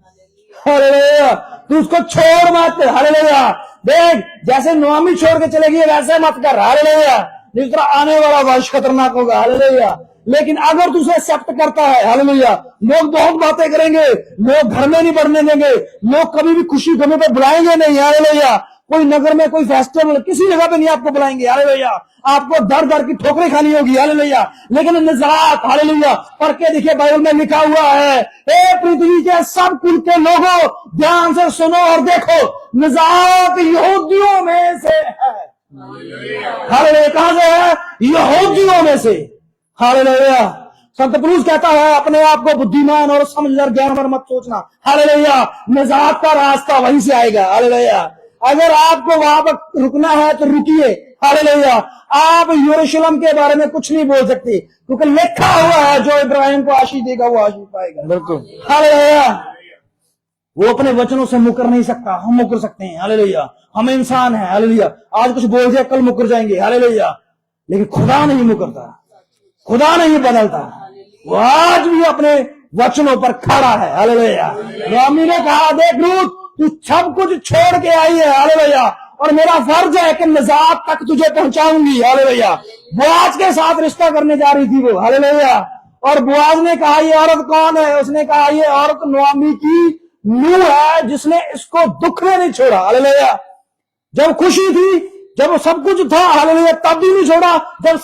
हालेलुया। तू उसको छोड़ मत। हालेलुया। देख, जैसे नोमी छोड़ के चलेगी वैसे मत कर। हालेलुया। जिस तरह आने वाला वंश खतरनाक होगा। हालेलुया। लेकिन अगर तू उसे एक्सेप्ट करता है, हालेलुया, लोग बहुत बातें करेंगे, लोग घर में नहीं बढ़ने देंगे, लोग कभी भी खुशी गमी पे बुलाएंगे नहीं। हालेलुया। कोई नगर में कोई फेस्टिवल किसी जगह पे नहीं आपको बुलाएंगे। हालेलुया। आपको दर दर की ठोकरें खानी होगी। हालेलुया। लेकिन निजात, हालेलुया, पढ़ के देखिए, बाइबल में लिखा हुआ है, हे पृथ्वी के सब कुल के लोगों ध्यान से सुनो और देखो, निजात यहूदियों में से है। हालेलुया। कहां से है? यहूदियों में से। हालेलुया। संत पौलुस कहता है अपने आप को बुद्धिमान और समझदार ज्ञानवान मत सोचना। हालेलुया। निजात का रास्ता वहीं से आएगा। हालेलुया। अगर आपको वहां पर रुकना है तो रुकिए। हालेलुया। आप यरूशलेम के बारे में कुछ नहीं बोल सकते, क्योंकि लिखा हुआ है जो इब्राहिम को आशीष देगा वो आशीष पाएगा। बिल्कुल। हालेलुया। वो अपने वचनों से मुकर नहीं सकता, हम मुकर सकते हैं। हालेलुया। हम इंसान हैं। हालेलुया। आज कुछ बोल दिया कल मुकर जाएंगे। हालेलुया। लेकिन खुदा नहीं मुकरता, खुदा नहीं बदलता, वो आज भी अपने वचनों पर खड़ा है। हालेलुया। स्वामी ने कहा देख रूत तू सब कुछ छोड़ के आई है। हालेलुया। और मेरा फर्ज है कि निजात तक तुझे पहुंचाऊंगी। हालेलुया। बुआज के साथ रिश्ता करने जा रही थी वो। हालेलुया। और बुआज ने कहा ये औरत कौन है? उसने कहा ये औरत नोआमी की नूह है जिसने इसको दुख में नहीं छोड़ा। हालेलुया। जब खुशी थी, जब सब कुछ था, हालेलुया, तब भी नहीं छोड़ा। जब